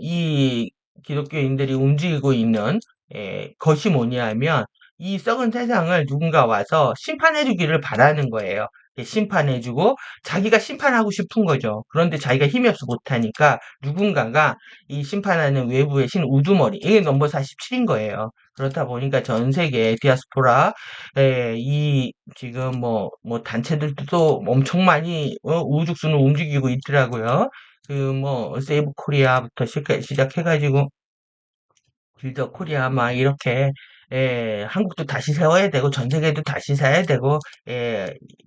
S1: 이 기독교인들이 움직이고 있는, 것이 뭐냐 하면, 이 썩은 세상을 누군가 와서 심판해주기를 바라는 거예요. 심판해주고, 자기가 심판하고 싶은 거죠. 그런데 자기가 힘이 없어 못하니까 누군가가 이 심판하는 외부의 신 우두머리, 이게 넘버 47인 거예요. 그렇다 보니까 전 세계 디아스포라, 지금 단체들도 또 엄청 많이, 우후죽순을 움직이고 있더라고요. 세이브 코리아부터 시작해가지고, 빌더 코리아 막 이렇게 한국도 다시 세워야 되고 전 세계도 다시 사야 되고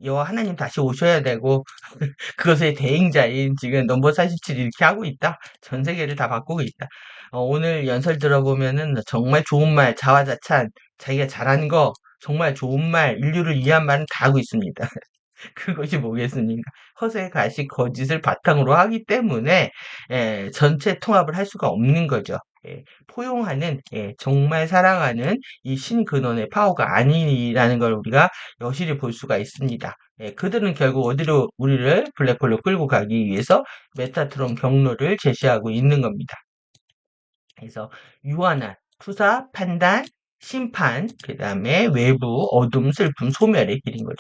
S1: 여호와 하나님 다시 오셔야 되고 그것의 대행자인 지금 넘버 47 이렇게 하고 있다. 전 세계를 다 바꾸고 있다. 오늘 연설 들어보면은 정말 좋은 말, 자화자찬, 자기가 잘한 거, 정말 좋은 말, 인류를 위한 말은 다 하고 있습니다. 그것이 뭐겠습니까? 허세, 가식, 거짓을 바탕으로 하기 때문에 전체 통합을 할 수가 없는 거죠. 포용하는, 정말 사랑하는 이 신근원의 파워가 아니라는 걸 우리가 여실히 볼 수가 있습니다. 그들은 결국 어디로 우리를 블랙홀로 끌고 가기 위해서 메타트론 경로를 제시하고 있는 겁니다. 그래서 유한한 투사, 판단, 심판, 그 다음에 외부, 어둠, 슬픔, 소멸의 길인 거죠.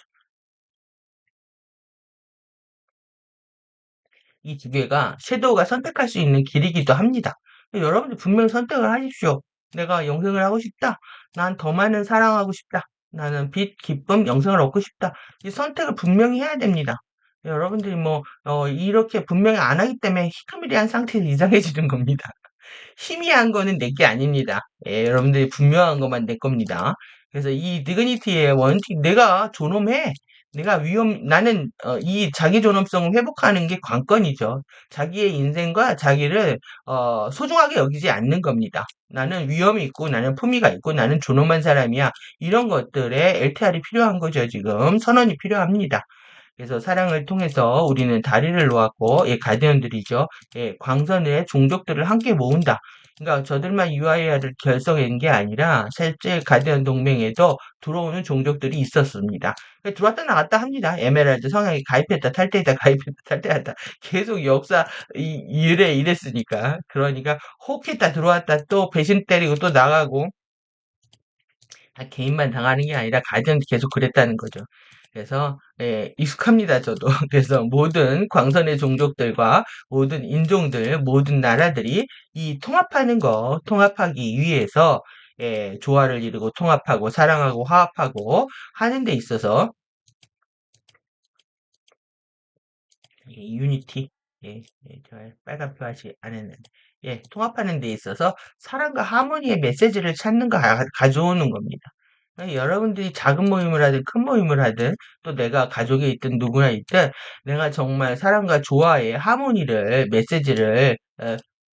S1: 이 두 개가 섀도우가 선택할 수 있는 길이기도 합니다. 여러분들 분명히 선택을 하십시오. 내가 영생을 하고 싶다. 난 더 많은 사랑하고 싶다. 나는 빛, 기쁨, 영생을 얻고 싶다. 이 선택을 분명히 해야 됩니다. 여러분들이 이렇게 분명히 안 하기 때문에 희끄미리한 상태에서 이상해지는 겁니다. 희미한 거는 내 게 아닙니다. 예, 여러분들이 분명한 것만 내 겁니다. 그래서 이 디그니티의 원칙, 내가 존엄해. 나는 이 자기 존엄성을 회복하는 게 관건이죠. 자기의 인생과 자기를 소중하게 여기지 않는 겁니다. 나는 위험이 있고, 나는 품위가 있고, 나는 존엄한 사람이야. 이런 것들에 LTR이 필요한 거죠, 지금. 선언이 필요합니다. 그래서 사랑을 통해서 우리는 다리를 놓았고, 예, 가디언들이죠. 예, 광선의 종족들을 함께 모은다. 그러니까 저들만 UIR을 결성한 게 아니라 실제 가디언 동맹에도 들어오는 종족들이 있었습니다. 들어왔다 나갔다 합니다. 에메랄드 성향이 가입했다 탈퇴했다 가입했다 탈퇴했다 계속 역사 이랬으니까. 그러니까 혹했다 들어왔다 또 배신 때리고 또 나가고 다 개인만 당하는 게 아니라 가정도 계속 그랬다는 거죠. 그래서 예, 익숙합니다, 저도. 그래서 모든 광선의 종족들과 모든 인종들, 모든 나라들이 이 통합하기 위해서 예, 조화를 이루고 통합하고 사랑하고 화합하고 하는 데 있어서 유니티 예, 예, 저 빨간 표 하지 않았는데 예, 통합하는 데 있어서 사랑과 하모니의 메시지를 찾는 거 가져오는 겁니다. 여러분들이 작은 모임을 하든 큰 모임을 하든 또 내가 가족에 있든 누구나 있든 내가 정말 사랑과 조화의 하모니를 메시지를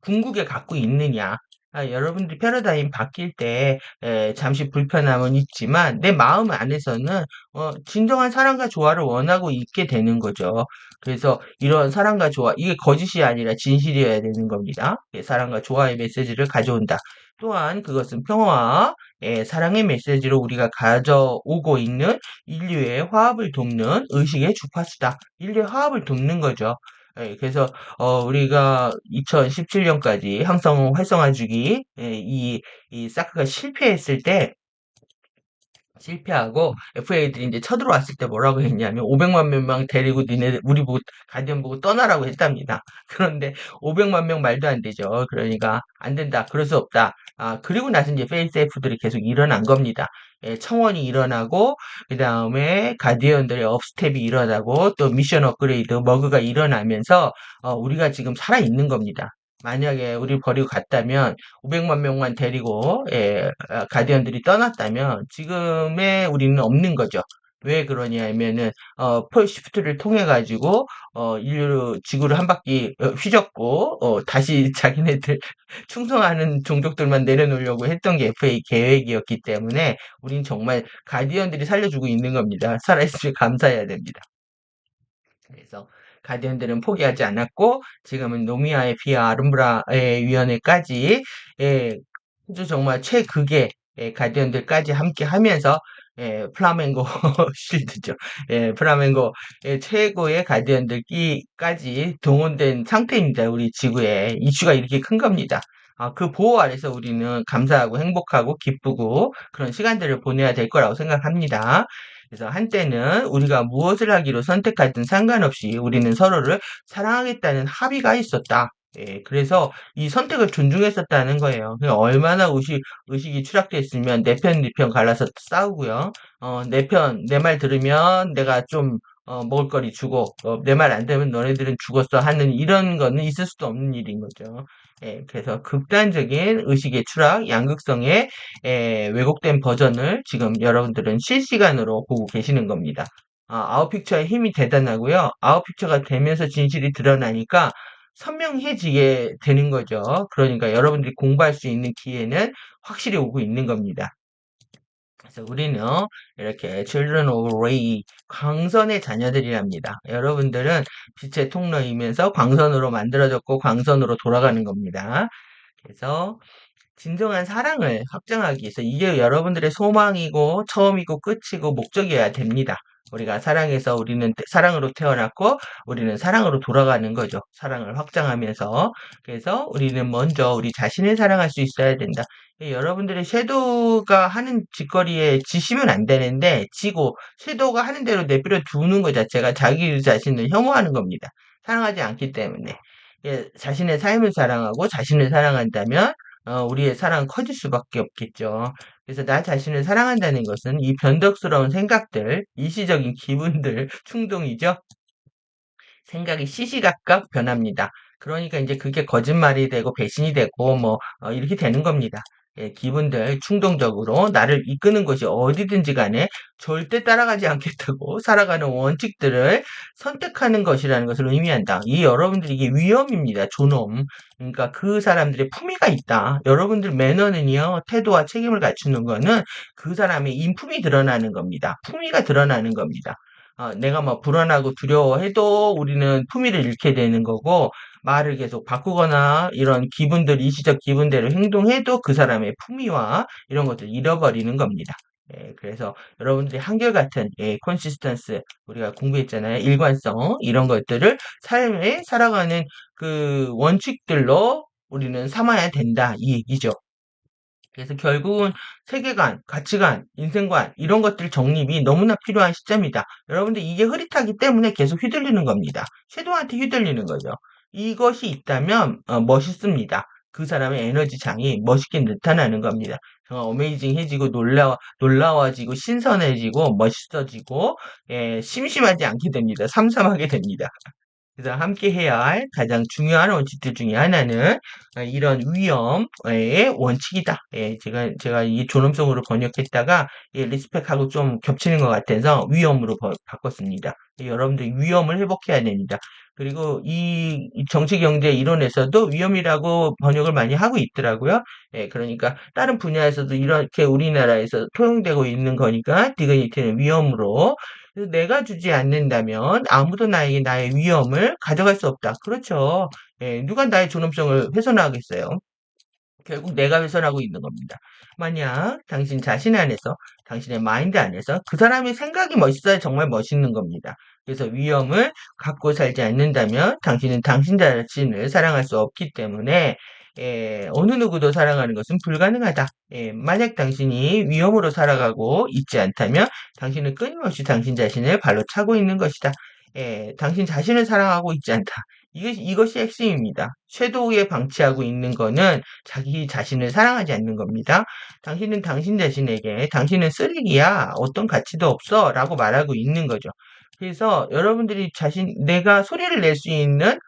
S1: 궁극에 갖고 있느냐. 여러분들이 패러다임 바뀔 때 잠시 불편함은 있지만 내 마음 안에서는 진정한 사랑과 조화를 원하고 있게 되는 거죠. 그래서 이런 사랑과 조화, 이게 거짓이 아니라 진실이어야 되는 겁니다. 사랑과 조화의 메시지를 가져온다. 또한 그것은 평화, 사랑의 메시지로 우리가 가져오고 있는 인류의 화합을 돕는 의식의 주파수다. 인류의 화합을 돕는 거죠. 예, 그래서 우리가 2017년까지 항성 활성화 주기 이 사크가 실패했을 때 실패하고 FA들이 이제 쳐들어왔을 때 뭐라고 했냐면 500만 명 데리고 니네 우리 보고 가디언 보고 떠나라고 했답니다. 그런데 500만 명 말도 안 되죠. 그러니까 안 된다. 그럴 수 없다. 그리고 나서 이제 페이스F들이 계속 일어난 겁니다. 예, 청원이 일어나고 그다음에 가디언들의 업스텝이 일어나고 또 미션 업그레이드 머그가 일어나면서 우리가 지금 살아 있는 겁니다. 만약에 우리 버리고 갔다면 500만 명만 데리고 가디언들이 떠났다면 지금의 우리는 없는 거죠. 왜 그러냐면은 폴 시프트를 통해 가지고 인류 지구를 한 바퀴 휘젓고 다시 자기네들 충성하는 종족들만 내려놓으려고 했던 게 FA 계획이었기 때문에 우린 정말 가디언들이 살려주고 있는 겁니다. 살아있으면 감사해야 됩니다. 그래서 가디언들은 포기하지 않았고 지금은 노미아의 피아 아름브라의 위원회까지 예, 아주 정말 최극의 가디언들까지 함께 하면서 플라멩고 실드죠. 플라멩고 최고의 가디언들끼까지 동원된 상태입니다. 우리 지구에 이슈가 이렇게 큰 겁니다. 그 보호 아래서 우리는 감사하고 행복하고 기쁘고 그런 시간들을 보내야 될 거라고 생각합니다. 그래서 한때는 우리가 무엇을 하기로 선택하든 상관없이 우리는 서로를 사랑하겠다는 합의가 있었다. 예, 그래서 이 선택을 존중했었다는 거예요. 얼마나 의식이 추락됐으면 내 편, 네 편 갈라서 싸우고요. 내 말 들으면 내가 좀, 먹을거리 주고, 내 말 안 들으면 너네들은 죽었어 하는 이런 거는 있을 수도 없는 일인 거죠. 예, 그래서 극단적인 의식의 추락, 양극성의 왜곡된 버전을 지금 여러분들은 실시간으로 보고 계시는 겁니다. 아웃픽처의 힘이 대단하고요. 아웃픽처가 되면서 진실이 드러나니까 선명해지게 되는 거죠. 그러니까 여러분들이 공부할 수 있는 기회는 확실히 오고 있는 겁니다. 그래서 우리는 이렇게 Children of Ray, 광선의 자녀들이랍니다. 여러분들은 빛의 통로이면서 광선으로 만들어졌고 광선으로 돌아가는 겁니다. 그래서 진정한 사랑을 확장하기 위해서 이게 여러분들의 소망이고 처음이고 끝이고 목적이어야 됩니다. 우리가 사랑해서 우리는 사랑으로 태어났고 우리는 사랑으로 돌아가는 거죠. 사랑을 확장하면서. 그래서 우리는 먼저 우리 자신을 사랑할 수 있어야 된다. 여러분들의 섀도우가 하는 짓거리에 지시면 안 되는데 지고 섀도우가 하는 대로 내버려 두는 것 자체가 자기 자신을 혐오하는 겁니다. 사랑하지 않기 때문에. 자신의 삶을 사랑하고 자신을 사랑한다면 우리의 사랑은 커질 수밖에 없겠죠. 그래서 나 자신을 사랑한다는 것은 이 변덕스러운 생각들, 일시적인 기분들, 충동이죠. 생각이 시시각각 변합니다. 그러니까 이제 그게 거짓말이 되고 배신이 되고 뭐 이렇게 되는 겁니다. 기분들 충동적으로 나를 이끄는 것이 어디든지 간에 절대 따라가지 않겠다고 살아가는 원칙들을 선택하는 것이라는 것을 의미한다. 이 여러분들이 이게 위험입니다. 존엄. 그러니까 그 사람들의 품위가 있다. 여러분들 매너는요, 태도와 책임을 갖추는 거는 그 사람의 인품이 드러나는 겁니다. 품위가 드러나는 겁니다. 내가 뭐 불안하고 두려워해도 우리는 품위를 잃게 되는 거고, 말을 계속 바꾸거나 이런 기분들, 일시적 기분대로 행동해도 그 사람의 품위와 이런 것들 잃어버리는 겁니다. 그래서 여러분들이 한결같은 컨시스턴스 우리가 공부했잖아요. 일관성 이런 것들을 삶에 살아가는 그 원칙들로 우리는 삼아야 된다 이 얘기죠. 그래서 결국은 세계관, 가치관, 인생관 이런 것들 정립이 너무나 필요한 시점이다. 여러분들 이게 흐릿하기 때문에 계속 휘둘리는 겁니다. 섀도우한테 휘둘리는 거죠. 이것이 있다면 멋있습니다. 그 사람의 에너지 장이 멋있게 나타나는 겁니다. 정말 어메이징해지고 놀라워지고 신선해지고 멋있어지고 심심하지 않게 됩니다. 삼삼하게 됩니다. 그래서 함께 해야 할 가장 중요한 원칙들 중에 하나는 이런 위험의 원칙이다. 제가 이 존엄성으로 번역했다가 리스펙하고 좀 겹치는 것 같아서 위험으로 바꿨습니다. 여러분들 위험을 회복해야 됩니다. 그리고 이 정치경제 이론에서도 위험이라고 번역을 많이 하고 있더라고요. 그러니까 다른 분야에서도 이렇게 우리나라에서 통용되고 있는 거니까 디그니티는 위험으로 그래서 내가 주지 않는다면 아무도 나에게 나의 위험을 가져갈 수 없다. 그렇죠. 누가 나의 존엄성을 훼손하겠어요? 결국 내가 훼손하고 있는 겁니다. 만약 당신 자신 안에서, 당신의 마인드 안에서 그 사람의 생각이 멋있어야 정말 멋있는 겁니다. 그래서 위험을 갖고 살지 않는다면 당신은 당신 자신을 사랑할 수 없기 때문에 어느 누구도 사랑하는 것은 불가능하다. 만약 당신이 위험으로 살아가고 있지 않다면 당신은 끊임없이 당신 자신을 발로 차고 있는 것이다. 당신 자신을 사랑하고 있지 않다. 이것이 핵심입니다. 섀도우에 방치하고 있는 거는 자기 자신을 사랑하지 않는 겁니다. 당신은 당신 자신에게 당신은 쓰레기야. 어떤 가치도 없어. 라고 말하고 있는 거죠. 그래서 여러분들이 내가 소리를 낼 수 있는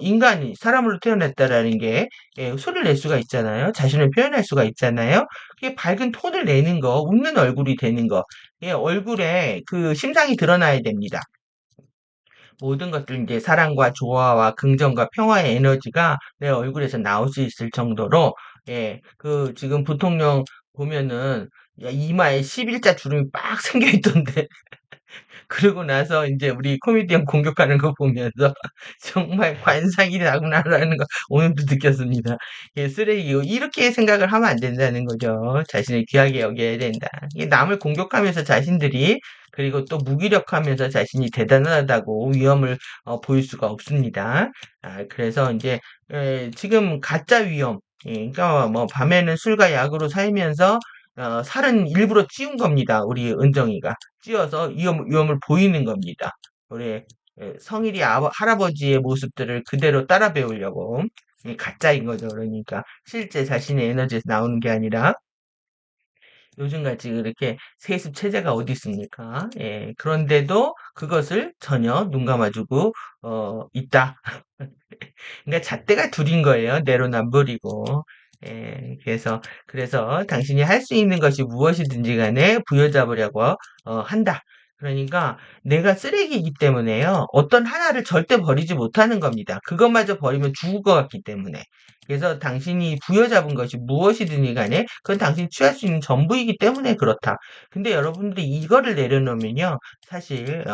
S1: 인간이 사람으로 태어났다라는 게 소리를 낼 수가 있잖아요. 자신을 표현할 수가 있잖아요. 그게 밝은 톤을 내는 거, 웃는 얼굴이 되는 거, 얼굴에 그 심상이 드러나야 됩니다. 모든 것들 이제 사랑과 조화와 긍정과 평화의 에너지가 내 얼굴에서 나올 수 있을 정도로 그 지금 부통령 보면은 이마에 11자 주름이 빡 생겨 있던데 그러고 나서 이제 우리 코미디언 공격하는 거 보면서 정말 관상이 나구나라는 거 오늘도 느꼈습니다. 쓰레기고 이렇게 생각을 하면 안 된다는 거죠. 자신을 귀하게 여겨야 된다. 남을 공격하면서 자신들이 그리고 또 무기력하면서 자신이 대단하다고 위험을 보일 수가 없습니다. 그래서 이제 지금 가짜 위험, 그러니까 뭐 밤에는 술과 약으로 살면서 살은 일부러 찌운 겁니다. 우리 은정이가. 찌어서 위험을 보이는 겁니다. 우리 성일이 할아버지의 모습들을 그대로 따라 배우려고. 가짜인 거죠. 그러니까 실제 자신의 에너지에서 나오는 게 아니라 요즘같이 그렇게 세습 체제가 어디 있습니까? 그런데도 그것을 전혀 눈 감아주고 있다. 그러니까 잣대가 둘인 거예요. 내로남불이고. 그래서 당신이 할 수 있는 것이 무엇이든지 간에 부여잡으려고 한다. 그러니까 내가 쓰레기이기 때문에요. 어떤 하나를 절대 버리지 못하는 겁니다. 그것마저 버리면 죽을 것 같기 때문에. 그래서 당신이 부여잡은 것이 무엇이든지 간에 그건 당신이 취할 수 있는 전부이기 때문에 그렇다. 근데 여러분들이 이거를 내려놓으면요. 사실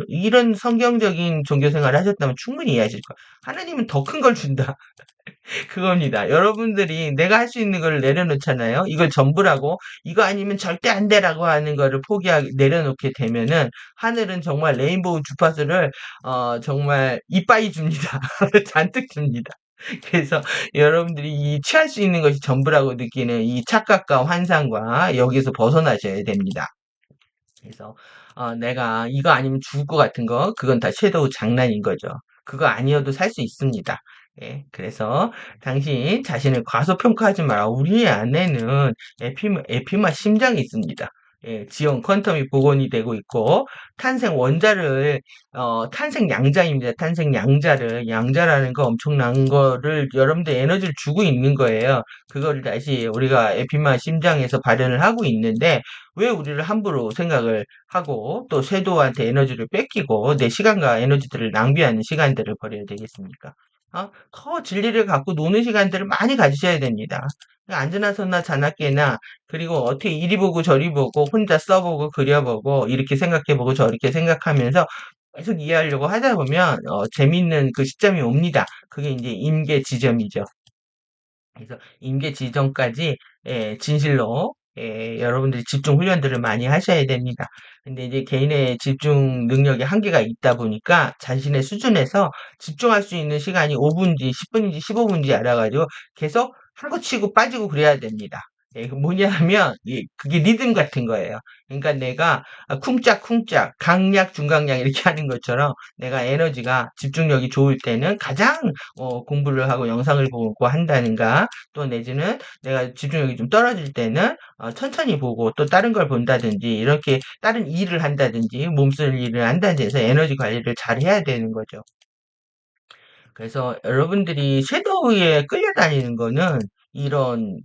S1: 이런 성경적인 종교 생활을 하셨다면 충분히 이해하실 거예요. 하나님은 더 큰 걸 준다. 그겁니다. 여러분들이 내가 할 수 있는 걸 내려놓잖아요. 이걸 전부라고, 이거 아니면 절대 안 돼라고 하는 거를 내려놓게 되면은, 하늘은 정말 레인보우 주파수를, 정말 이빠이 줍니다. 잔뜩 줍니다. 그래서 여러분들이 이 취할 수 있는 것이 전부라고 느끼는 이 착각과 환상과 여기서 벗어나셔야 됩니다. 그래서 내가 이거 아니면 죽을 것 같은 거 그건 다 섀도우 장난인 거죠. 그거 아니어도 살 수 있습니다. 예, 그래서 당신 자신을 과소평가하지 마라. 우리 안에는 에피마 심장이 있습니다. 예, 지온 퀀텀이 복원이 되고 있고 탄생 원자를 탄생 양자입니다. 탄생 양자라는 거 엄청난 거를 여러분들 에너지를 주고 있는 거예요. 그거를 다시 우리가 에피마 심장에서 발현을 하고 있는데 왜 우리를 함부로 생각을 하고 또 섀도우한테 에너지를 뺏기고 내 시간과 에너지들을 낭비하는 시간들을 버려야 되겠습니까? 더 진리를 갖고 노는 시간들을 많이 가지셔야 됩니다. 앉으나 서나 자나 깨나 그리고 어떻게 이리 보고 저리 보고 혼자 써보고 그려보고 이렇게 생각해보고 저렇게 생각하면서 계속 이해하려고 하다 보면 재밌는 그 시점이 옵니다. 그게 이제 임계 지점이죠. 그래서 임계 지점까지 진실로 여러분들이 집중 훈련들을 많이 하셔야 됩니다. 근데 이제 개인의 집중 능력에 한계가 있다 보니까 자신의 수준에서 집중할 수 있는 시간이 5분인지 10분인지 15분인지 알아가지고 계속 한거 치고 빠지고 그래야 됩니다. 그 뭐냐 하면 그게 리듬 같은 거예요. 그러니까 내가 쿵짝쿵짝 강약 중강약 이렇게 하는 것처럼 내가 에너지가 집중력이 좋을 때는 가장 공부를 하고 영상을 보고 한다든가 또 내지는 내가 집중력이 좀 떨어질 때는 천천히 보고 또 다른 걸 본다든지 이렇게 다른 일을 한다든지 몸쓸 일을 한다든지 해서 에너지 관리를 잘 해야 되는 거죠. 그래서 여러분들이 섀도우에 끌려다니는 거는 이런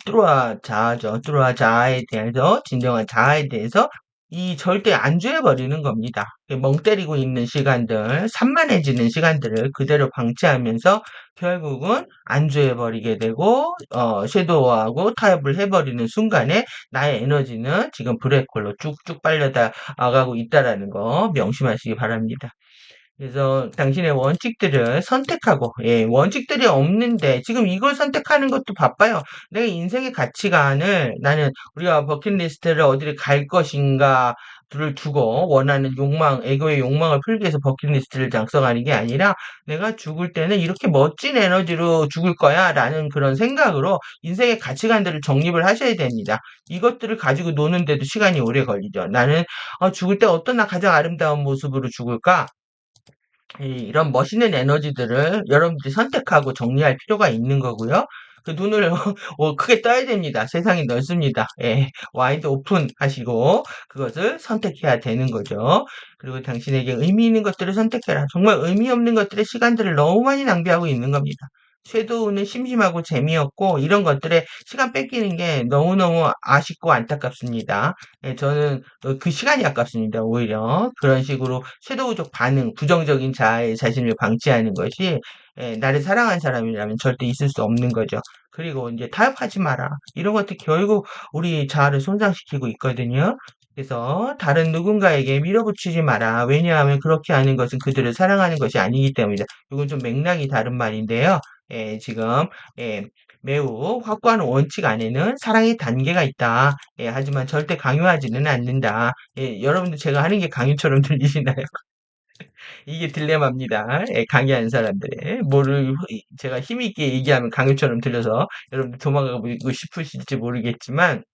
S1: 뚜루아 자아죠. 뚜루아 자아에 대해서 진정한 자아에 대해서 이 절대 안주해 버리는 겁니다. 멍 때리고 있는 시간들, 산만해지는 시간들을 그대로 방치하면서 결국은 안주해 버리게 되고 섀도우하고 타협을 해버리는 순간에 나의 에너지는 지금 블랙홀로 쭉쭉 빨려다 가고 있다라는 거 명심하시기 바랍니다. 그래서 당신의 원칙들을 선택하고, 원칙들이 없는데, 지금 이걸 선택하는 것도 바빠요. 내 인생의 가치관을 나는 우리가 버킷리스트를 어디를 갈 것인가, 를 두고 원하는 에고의 욕망을 풀기 위해서 버킷리스트를 작성하는 게 아니라 내가 죽을 때는 이렇게 멋진 에너지로 죽을 거야 라는 그런 생각으로 인생의 가치관들을 정립을 하셔야 됩니다. 이것들을 가지고 노는데도 시간이 오래 걸리죠. 나는 죽을 때 어떤 가장 아름다운 모습으로 죽을까? 이런 멋있는 에너지들을 여러분들이 선택하고 정리할 필요가 있는 거고요. 그 눈을 크게 떠야 됩니다. 세상이 넓습니다. 와이드 오픈 하시고 그것을 선택해야 되는 거죠. 그리고 당신에게 의미 있는 것들을 선택해라. 정말 의미 없는 것들의 시간들을 너무 많이 낭비하고 있는 겁니다. 섀도우는 심심하고 재미없고 이런 것들에 시간 뺏기는 게 너무너무 아쉽고 안타깝습니다. 저는 그 시간이 아깝습니다. 오히려 그런 식으로 섀도우적 반응, 부정적인 자아의 자신을 방치하는 것이 나를 사랑한 사람이라면 절대 있을 수 없는 거죠. 그리고 이제 타협하지 마라. 이런 것들 결국 우리 자아를 손상시키고 있거든요. 그래서 다른 누군가에게 밀어붙이지 마라. 왜냐하면 그렇게 하는 것은 그들을 사랑하는 것이 아니기 때문이다. 이건 좀 맥락이 다른 말인데요. 지금 매우 확고한 원칙 안에는 사랑의 단계가 있다. 하지만 절대 강요하지는 않는다. 여러분들 제가 하는 게 강요처럼 들리시나요? 이게 딜레마입니다. 강요하는 사람들의 뭐를 제가 힘있게 얘기하면 강요처럼 들려서 여러분들 도망가고 싶으실지 모르겠지만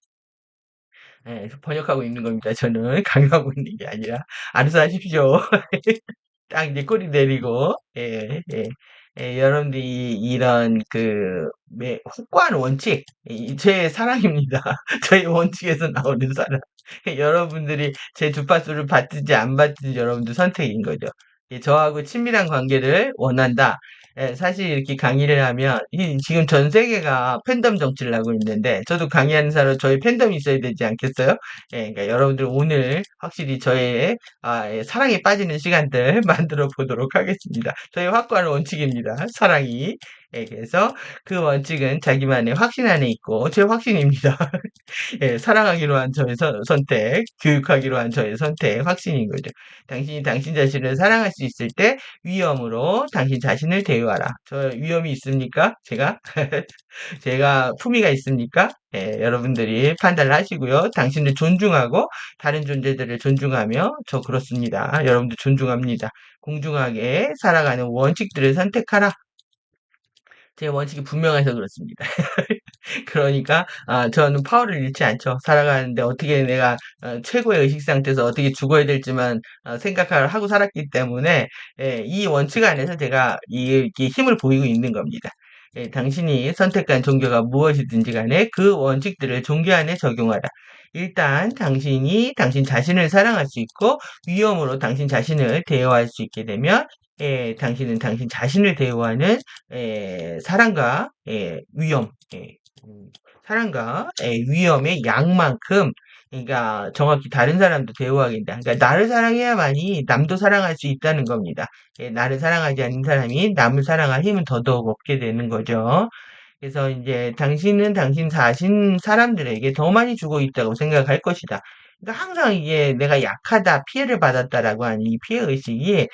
S1: 번역하고 있는 겁니다. 저는 강요하고 있는 게 아니라 알아서 하십시오. 딱 이제 꼬리 내리고, 여러분들이 이런 확고한 원칙, 제 사랑입니다. 저희 원칙에서 나오는 사랑. 여러분들이 제 주파수를 받든지 안 받든지 여러분들 선택인 거죠. 저하고 친밀한 관계를 원한다. 사실 이렇게 강의를 하면 지금 전 세계가 팬덤 정치를 하고 있는데 저도 강의하는 사람 저희 팬덤이 있어야 되지 않겠어요? 그러니까 여러분들 오늘 확실히 저의 사랑에 빠지는 시간들 만들어 보도록 하겠습니다. 저희 확고한 원칙입니다. 사랑이. 그래서 그 원칙은 자기만의 확신 안에 있고 제 확신입니다. 사랑하기로 한 저의 선택, 교육하기로 한 저의 선택, 확신인 거죠. 당신이 당신 자신을 사랑할 수 있을 때 위험으로 당신 자신을 대우하라. 저 위험이 있습니까? 제가 품위가 있습니까? 여러분들이 판단을 하시고요. 당신을 존중하고 다른 존재들을 존중하며 저 그렇습니다. 여러분들 존중합니다. 공정하게 살아가는 원칙들을 선택하라. 제 원칙이 분명해서 그렇습니다. 그러니까 저는 파워를 잃지 않죠. 살아가는데 어떻게 내가 최고의 의식 상태에서 어떻게 죽어야 될지만 생각을 하고 살았기 때문에 이 원칙 안에서 제가 이 힘을 보이고 있는 겁니다. 당신이 선택한 종교가 무엇이든지 간에 그 원칙들을 종교 안에 적용하라. 일단 당신이 당신 자신을 사랑할 수 있고 위험으로 당신 자신을 대여할 수 있게 되면 당신은 당신 자신을 대우하는 사랑과 위험, 음, 사랑과 위험의 양만큼, 그러니까 정확히 다른 사람도 대우하게 된다. 그러니까 나를 사랑해야만이 남도 사랑할 수 있다는 겁니다. 나를 사랑하지 않는 사람이 남을 사랑할 힘은 더더욱 없게 되는 거죠. 그래서 이제 당신은 당신 자신 사람들에게 더 많이 주고 있다고 생각할 것이다. 그러니까 항상 이게 내가 약하다, 피해를 받았다라고 하는 이 피해 의식이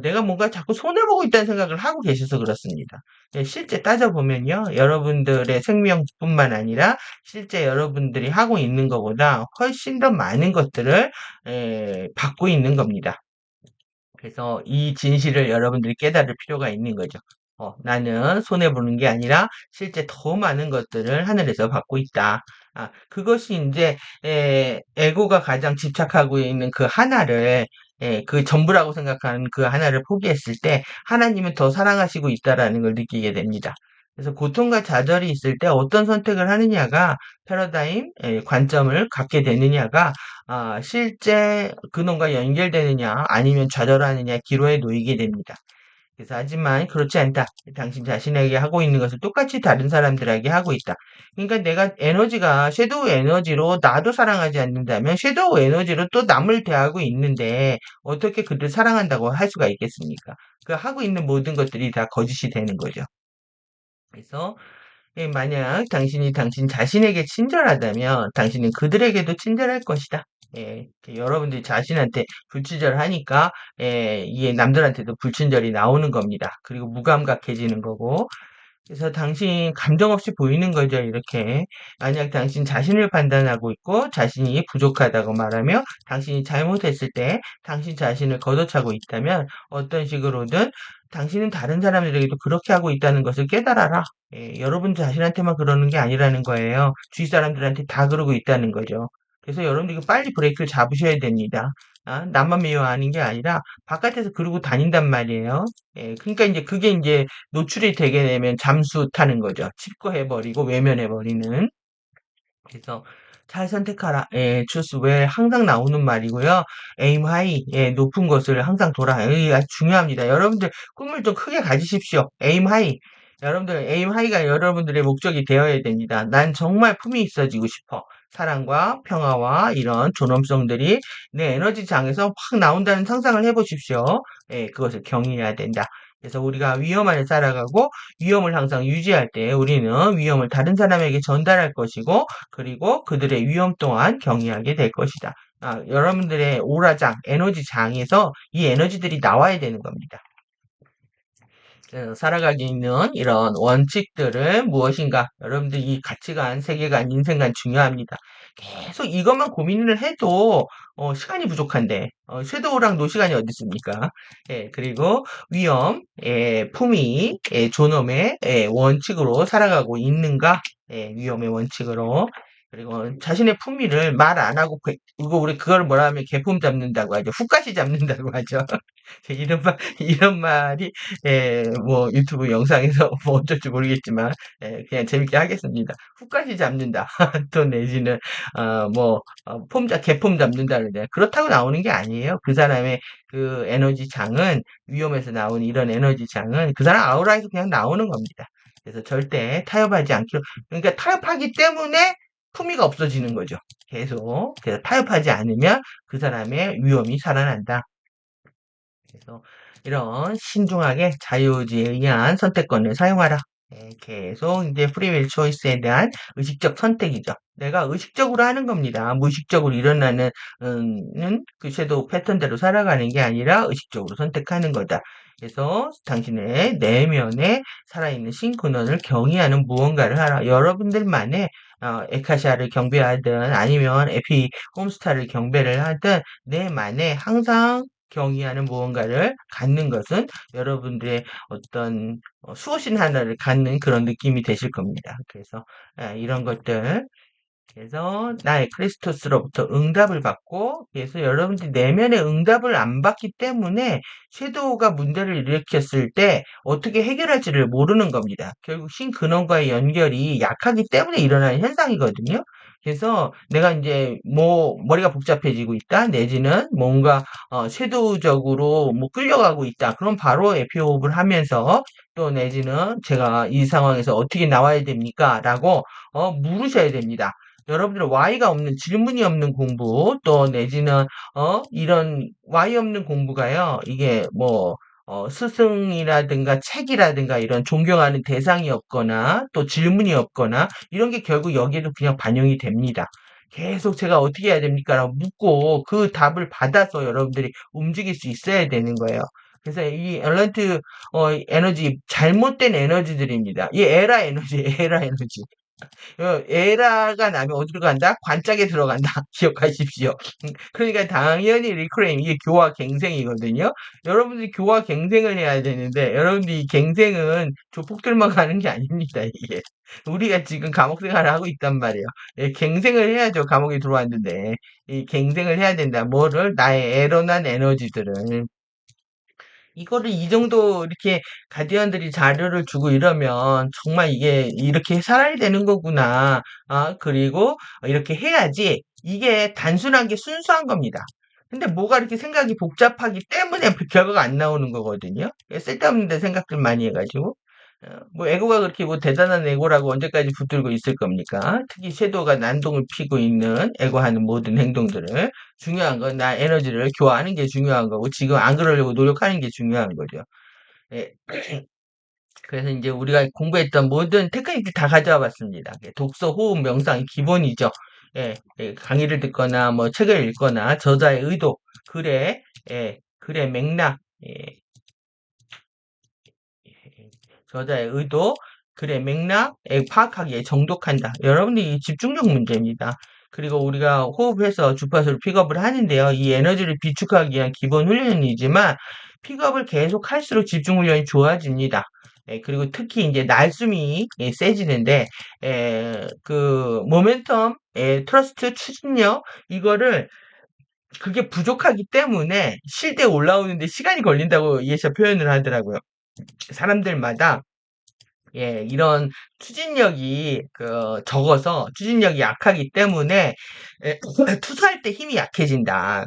S1: 내가 뭔가 자꾸 손해보고 있다는 생각을 하고 계셔서 그렇습니다. 실제 따져보면요, 여러분들의 생명뿐만 아니라 실제 여러분들이 하고 있는 것보다 훨씬 더 많은 것들을 받고 있는 겁니다. 그래서 이 진실을 여러분들이 깨달을 필요가 있는 거죠. 나는 손해보는 게 아니라 실제 더 많은 것들을 하늘에서 받고 있다. 그것이 이제 에고가 가장 집착하고 있는 그 하나를 그 전부라고 생각하는 그 하나를 포기했을 때 하나님은 더 사랑하시고 있다라는 걸 느끼게 됩니다. 그래서 고통과 좌절이 있을 때 어떤 선택을 하느냐가 패러다임, 관점을 갖게 되느냐가 실제 근원과 연결되느냐 아니면 좌절하느냐 기로에 놓이게 됩니다. 그래서 하지만 그렇지 않다. 당신 자신에게 하고 있는 것을 똑같이 다른 사람들에게 하고 있다. 그러니까 내가 에너지가 섀도우 에너지로 나도 사랑하지 않는다면 섀도우 에너지로 또 남을 대하고 있는데 어떻게 그들 사랑한다고 할 수가 있겠습니까? 그 하고 있는 모든 것들이 다 거짓이 되는 거죠. 그래서 만약 당신이 당신 자신에게 친절하다면 당신은 그들에게도 친절할 것이다. 여러분들이 자신한테 불친절하니까 이게 남들한테도 불친절이 나오는 겁니다. 그리고 무감각해지는 거고 그래서 당신 감정 없이 보이는 거죠, 이렇게. 만약 당신 자신을 판단하고 있고 자신이 부족하다고 말하며 당신이 잘못했을 때 당신 자신을 걷어차고 있다면 어떤 식으로든 당신은 다른 사람들에게도 그렇게 하고 있다는 것을 깨달아라. 여러분 자신한테만 그러는 게 아니라는 거예요. 주위 사람들한테 다 그러고 있다는 거죠. 그래서 여러분들이 빨리 브레이크를 잡으셔야 됩니다. 나만 미워하는 게 아니라 바깥에서 그러고 다닌단 말이에요. 그러니까 이제 그게 이제 노출이 되게 되면 잠수 타는 거죠. 칩거해버리고 외면해버리는. 그래서 잘 선택하라. choose well 항상 나오는 말이고요. aim high. 높은 것을 항상 돌아. 이게 아주 중요합니다. 여러분들 꿈을 좀 크게 가지십시오. aim high. 여러분들 aim high가 여러분들의 목적이 되어야 됩니다. 난 정말 품이 있어지고 싶어. 사랑과 평화와 이런 존엄성들이 내 에너지 장에서 확 나온다는 상상을 해보십시오. 그것을 경유해야 된다. 그래서 우리가 위험 안에 살아가고 위험을 항상 유지할 때 우리는 위험을 다른 사람에게 전달할 것이고 그리고 그들의 위험 또한 경이하게 될 것이다. 여러분들의 오라장, 에너지 장에서 이 에너지들이 나와야 되는 겁니다. 살아가기 있는 이런 원칙들은 무엇인가? 여러분들 이 가치관, 세계관, 인생관 중요합니다. 계속 이것만 고민을 해도 시간이 부족한데 섀도우랑 노 시간이 어디 있습니까? 그리고 위험, 품위, 존엄의 원칙으로 살아가고 있는가? 위험의 원칙으로 그리고 자신의 품위를 말 안 하고, 이거 우리 그걸 뭐라 하면 개품 잡는다고 하죠. 훅까지 잡는다고 하죠. 이런 말이, 뭐 유튜브 영상에서 뭐 어쩔지 모르겠지만, 그냥 재밌게 하겠습니다. 훅까지 잡는다. 또 내지는, 개품 잡는다 그러잖아요. 그렇다고 나오는 게 아니에요. 그 사람의 그 에너지 장은, 위험에서 나오는 이런 에너지 장은 그 사람 아우라에서 그냥 나오는 겁니다. 그래서 절대 타협하지 않기로, 그러니까 타협하기 때문에 품위가 없어지는 거죠. 계속. 그래서 타협하지 않으면 그 사람의 위험이 살아난다. 그래서 이런 신중하게 자유의지에 의한 선택권을 사용하라. 계속 이제 프리윌 초이스에 대한 의식적 선택이죠. 내가 의식적으로 하는 겁니다. 무의식적으로 일어나는 그 섀도우 패턴대로 살아가는 게 아니라 의식적으로 선택하는 거다. 그래서 당신의 내면에 살아있는 신근원을 경외하는 무언가를 하라. 여러분들만의 에카샤를 경배하든 아니면 에피 홈스타를 경배를 하든 내만의 항상 경의하는 무언가를 갖는 것은 여러분들의 어떤 수호신 하나를 갖는 그런 느낌이 되실 겁니다. 그래서 이런 것들 그래서 나의 크리스토스로부터 응답을 받고 그래서 여러분들이 내면의 응답을 안 받기 때문에 섀도우가 문제를 일으켰을 때 어떻게 해결할지를 모르는 겁니다. 결국 신근원과의 연결이 약하기 때문에 일어나는 현상이거든요. 그래서 내가 이제 뭐 머리가 복잡해지고 있다 내지는 뭔가 섀도우적으로 뭐 끌려가고 있다. 그럼 바로 에피호흡을 하면서 또 내지는 제가 이 상황에서 어떻게 나와야 됩니까? 라고 물으셔야 됩니다. 여러분들 Y가 없는 질문이 없는 공부 또 내지는 이런 Y 없는 공부가요. 이게 뭐 스승이라든가 책이라든가 이런 존경하는 대상이 없거나 또 질문이 없거나 이런 게 결국 여기에도 그냥 반영이 됩니다. 계속 제가 어떻게 해야 됩니까? 라고 묻고 그 답을 받아서 여러분들이 움직일 수 있어야 되는 거예요. 그래서 이 엘런트 에너지 잘못된 에너지들입니다. 이 에라 에너지, 에라 에너지. 에라가 나면 어디로 간다? 관짝에 들어간다. 기억하십시오. 그러니까 당연히 리크레임 이게 교화 갱생이거든요. 여러분들이 교화 갱생을 해야 되는데 여러분들이 이 갱생은 조폭들만 가는 게 아닙니다. 이게 우리가 지금 감옥 생활을 하고 있단 말이에요. 갱생을 해야죠. 감옥에 들어왔는데 이 갱생을 해야 된다. 뭐를 나의 에러난 에너지들을 이거를 이 정도 이렇게 가디언들이 자료를 주고 이러면 정말 이게 이렇게 살아야 되는 거구나. 그리고 이렇게 해야지 이게 단순한 게 순수한 겁니다. 근데 뭐가 이렇게 생각이 복잡하기 때문에 그 결과가 안 나오는 거거든요. 쓸데없는 데 생각들 많이 해가지고. 뭐 에고가 그렇게 뭐 대단한 에고라고 언제까지 붙들고 있을 겁니까? 특히 섀도우가 난동을 피고 있는 에고하는 모든 행동들을 중요한 건 나 에너지를 교환하는 게 중요한 거고 지금 안 그러려고 노력하는 게 중요한 거죠. 예, 그래서 이제 우리가 공부했던 모든 테크닉들 다 가져와 봤습니다. 독서, 호흡, 명상이 기본이죠. 강의를 듣거나 뭐 책을 읽거나 저자의 의도, 글의 글의 맥락, 저자의 의도, 글의 맥락에 파악하기에 정독한다. 여러분들이 집중력 문제입니다. 그리고 우리가 호흡해서 주파수를 픽업을 하는데요. 이 에너지를 비축하기 위한 기본 훈련이지만 픽업을 계속 할수록 집중 훈련이 좋아집니다. 그리고 특히 이제 날숨이 세지는데 그 모멘텀, 트러스트, 추진력 이거를 그게 부족하기 때문에 쉴 때 올라오는데 시간이 걸린다고 예시가 표현을 하더라고요. 사람들마다 이런 추진력이 적어서 추진력이 약하기 때문에 투수할 때 힘이 약해진다.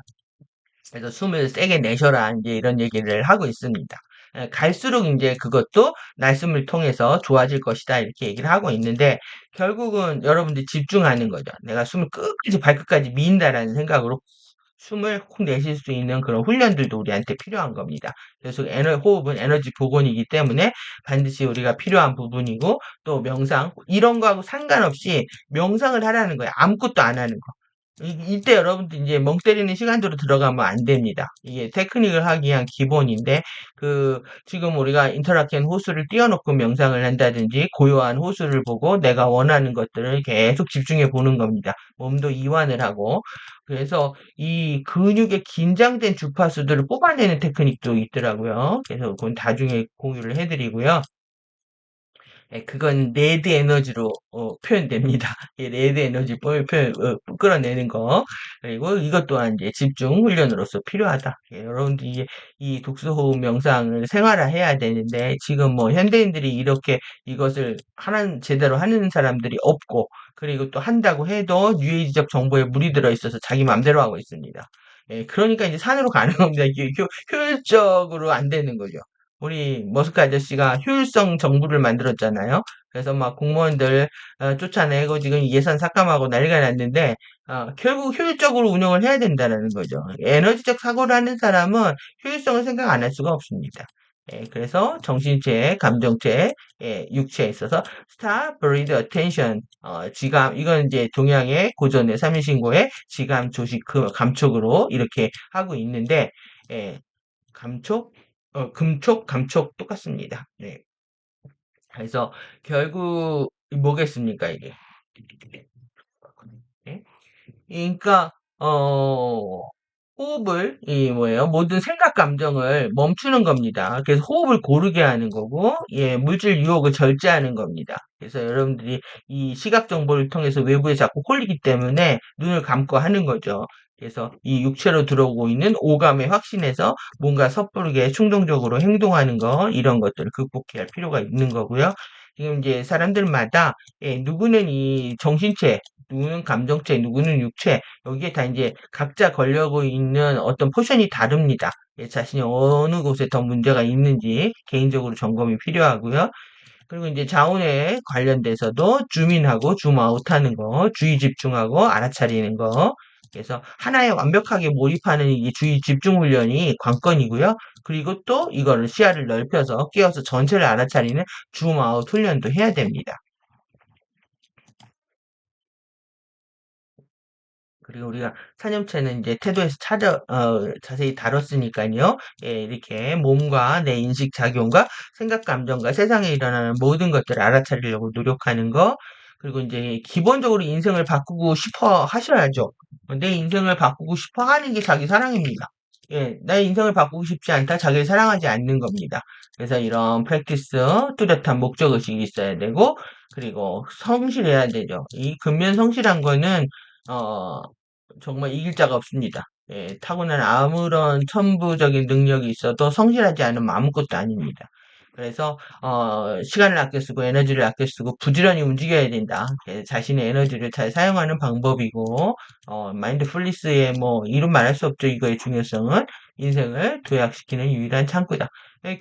S1: 그래서 숨을 세게 내셔라 이제 이런 얘기를 하고 있습니다. 갈수록 이제 그것도 날숨을 통해서 좋아질 것이다 이렇게 얘기를 하고 있는데 결국은 여러분들이 집중하는 거죠. 내가 숨을 끝까지 발끝까지 미인다라는 생각으로 숨을 훅 내쉴 수 있는 그런 훈련들도 우리한테 필요한 겁니다. 그래서 호흡은 에너지 복원이기 때문에 반드시 우리가 필요한 부분이고 또 명상 이런 거하고 상관없이 명상을 하라는 거예요. 아무것도 안 하는 거. 이때 여러분들 이제 멍 때리는 시간대로 들어가면 안 됩니다. 이게 테크닉을 하기 위한 기본인데, 지금 우리가 인터라켄 호수를 띄워놓고 명상을 한다든지, 고요한 호수를 보고 내가 원하는 것들을 계속 집중해 보는 겁니다. 몸도 이완을 하고. 그래서 이 근육의 긴장된 주파수들을 뽑아내는 테크닉도 있더라고요. 그래서 그건 나중에 공유를 해드리고요. 그건 레드 에너지로 표현됩니다. 이 레드 에너지 끌어내는 거. 그리고 이것 또한 이제 집중 훈련으로서 필요하다. 여러분들이 이제 이 독서호흡 명상을 생활화해야 되는데 지금 뭐 현대인들이 이렇게 이것을 제대로 하는 사람들이 없고 그리고 또 한다고 해도 뉴에이지적 정보에 물이 들어 있어서 자기 마음대로 하고 있습니다. 그러니까 이제 산으로 가는 겁니다. 이게 효율적으로 안 되는 거죠. 우리 머스크 아저씨가 효율성 정부를 만들었잖아요. 그래서 막 공무원들 쫓아내고 지금 예산 삭감하고 난리가 났는데 결국 효율적으로 운영을 해야 된다는 거죠. 에너지적 사고를 하는 사람은 효율성을 생각 안 할 수가 없습니다. 그래서 정신체, 감정체, 육체에 있어서 stop, breathe, attention, 지감, 이건 이제 동양의 고전의 삼인신고의 지감, 조식, 감촉으로 이렇게 하고 있는데, 예, 감촉, 금촉, 감촉 똑같습니다. 네. 그래서 결국 뭐겠습니까, 이게? 예? 그러니까 호흡을 이 뭐예요? 모든 생각 감정을 멈추는 겁니다. 그래서 호흡을 고르게 하는 거고, 물질 유혹을 절제하는 겁니다. 그래서 여러분들이 이 시각 정보를 통해서 외부에 자꾸 홀리기 때문에 눈을 감고 하는 거죠. 그래서 이 육체로 들어오고 있는 오감에 확신해서 뭔가 섣부르게 충동적으로 행동하는 거, 이런 것들을 극복해야 할 필요가 있는 거고요. 지금 이제 사람들마다 누구는 이 정신체, 누구는 감정체, 누구는 육체, 여기에 다 이제 각자 걸려고 있는 어떤 포션이 다릅니다. 자신이 어느 곳에 더 문제가 있는지 개인적으로 점검이 필요하고요. 그리고 이제 자원에 관련돼서도 줌인하고 줌아웃하는 거, 주의 집중하고 알아차리는 거. 그래서 하나에 완벽하게 몰입하는 이 주의 집중 훈련이 관건이고요. 그리고 또 이거를 시야를 넓혀서 끼워서 전체를 알아차리는 줌아웃 훈련도 해야 됩니다. 그리고 우리가 사념체는 이제 태도에서 자세히 다뤘으니까요. 이렇게 몸과 내 인식 작용과 생각 감정과 세상에 일어나는 모든 것들을 알아차리려고 노력하는 거. 그리고 이제 기본적으로 인생을 바꾸고 싶어 하셔야죠. 내 인생을 바꾸고 싶어 하는 게 자기 사랑입니다. 내 인생을 바꾸고 싶지 않다, 자기를 사랑하지 않는 겁니다. 그래서 이런 프랙티스, 뚜렷한 목적의식이 있어야 되고, 그리고 성실해야 되죠. 이 근면 성실한 거는, 어, 정말 이길 자가 없습니다. 타고난 아무런 천부적인 능력이 있어도 성실하지 않으면 아무것도 아닙니다. 그래서 시간을 아껴 쓰고 에너지를 아껴 쓰고 부지런히 움직여야 된다. 자신의 에너지를 잘 사용하는 방법이고 마인드풀리스의 뭐 이름 말할 수 없죠. 이거의 중요성은 인생을 도약시키는 유일한 창구다.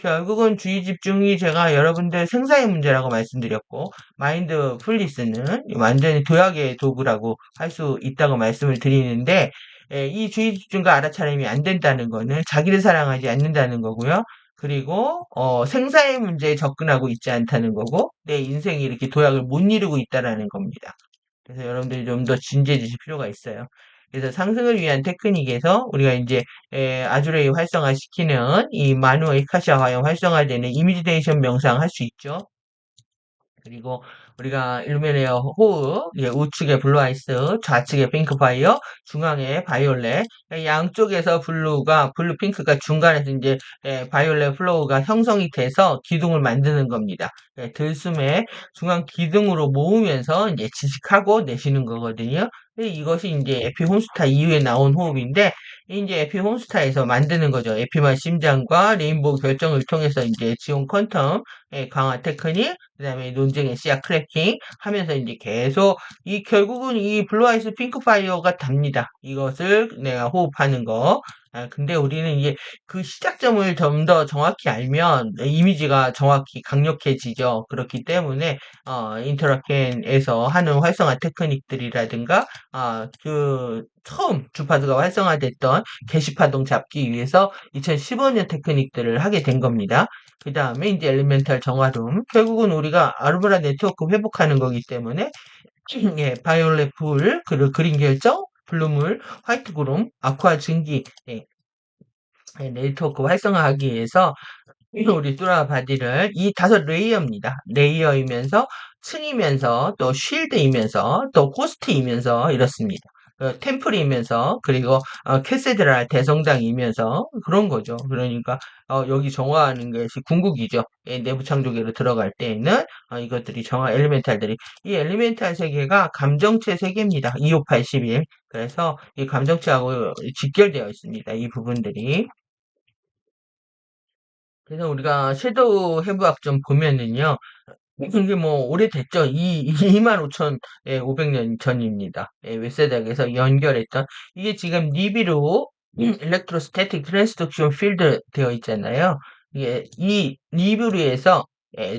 S1: 결국은 주의 집중이 제가 여러분들 생사의 문제라고 말씀드렸고 마인드풀리스는 완전히 도약의 도구라고 할 수 있다고 말씀을 드리는데 이 주의 집중과 알아차림이 안 된다는 거는 자기를 사랑하지 않는다는 거고요. 그리고 생사의 문제에 접근하고 있지 않다는 거고 내 인생이 이렇게 도약을 못 이루고 있다라는 겁니다. 그래서 여러분들이 좀 더 진지해지실 필요가 있어요. 그래서 상승을 위한 테크닉에서 우리가 이제 아주레이 활성화시키는 이 마누어 이카시아 화형 활성화되는 이미지네이션 명상 할 수 있죠. 그리고 우리가 일루미네어 호흡, 우측에 블루 아이스, 좌측에 핑크 파이어, 중앙에 바이올렛, 양쪽에서 블루 핑크가 중간에서 이제 바이올렛 플로우가 형성이 돼서 기둥을 만드는 겁니다. 들숨에 중앙 기둥으로 모으면서 이제 지식하고 내쉬는 거거든요. 이것이 이제 에피 홈스타 이후에 나온 호흡인데 이제 에피 홈스타에서 만드는 거죠. 에피만 심장과 레인보우 결정을 통해서 이제 지온 퀀텀 강화 테크닉, 그다음에 논쟁의 씨앗 크래킹 하면서 이제 계속 이 결국은 이 블루 아이스 핑크 파이어가 답니다. 이것을 내가 호흡하는 거. 근데 우리는 이제 그 시작점을 좀 더 정확히 알면 이미지가 정확히 강력해지죠. 그렇기 때문에 인터라켄에서 하는 활성화 테크닉들이라든가 그 처음 주파수가 활성화됐던 게시파동 잡기 위해서 2015년 테크닉들을 하게 된 겁니다. 그 다음에 이제 엘리멘탈 정화룸. 결국은 우리가 아르브라 네트워크 회복하는 거기 때문에 예, 바이올렛 불, 그린 결정, 블루물, 화이트 구름, 아쿠아 증기, 네트워크 활성화하기 위해서 우리 뚜라 바디를 이 다섯 레이어입니다. 레이어이면서 층이면서 또 쉴드이면서 또 호스트이면서 이렇습니다. 템플이면서 그리고 캐세드랄 대성당이면서 그런 거죠. 그러니까 여기 정화하는 것이 궁극이죠. 내부 창조계로 들어갈 때에는 이것들이 정화 엘리멘탈들이 이 엘리멘탈 세계가 감정체 세계입니다. 2581. 그래서 이 감정체하고 직결되어 있습니다. 이 부분들이. 그래서 우리가 섀도우 해부학 좀 보면은요. 이게 뭐 오래됐죠. 25,500년 전입니다. 웨세닥에서 연결했던 이게 지금 니비로 일렉트로스태틱 트랜스덕션 필드 되어 있잖아요. 이게 이 니비루에서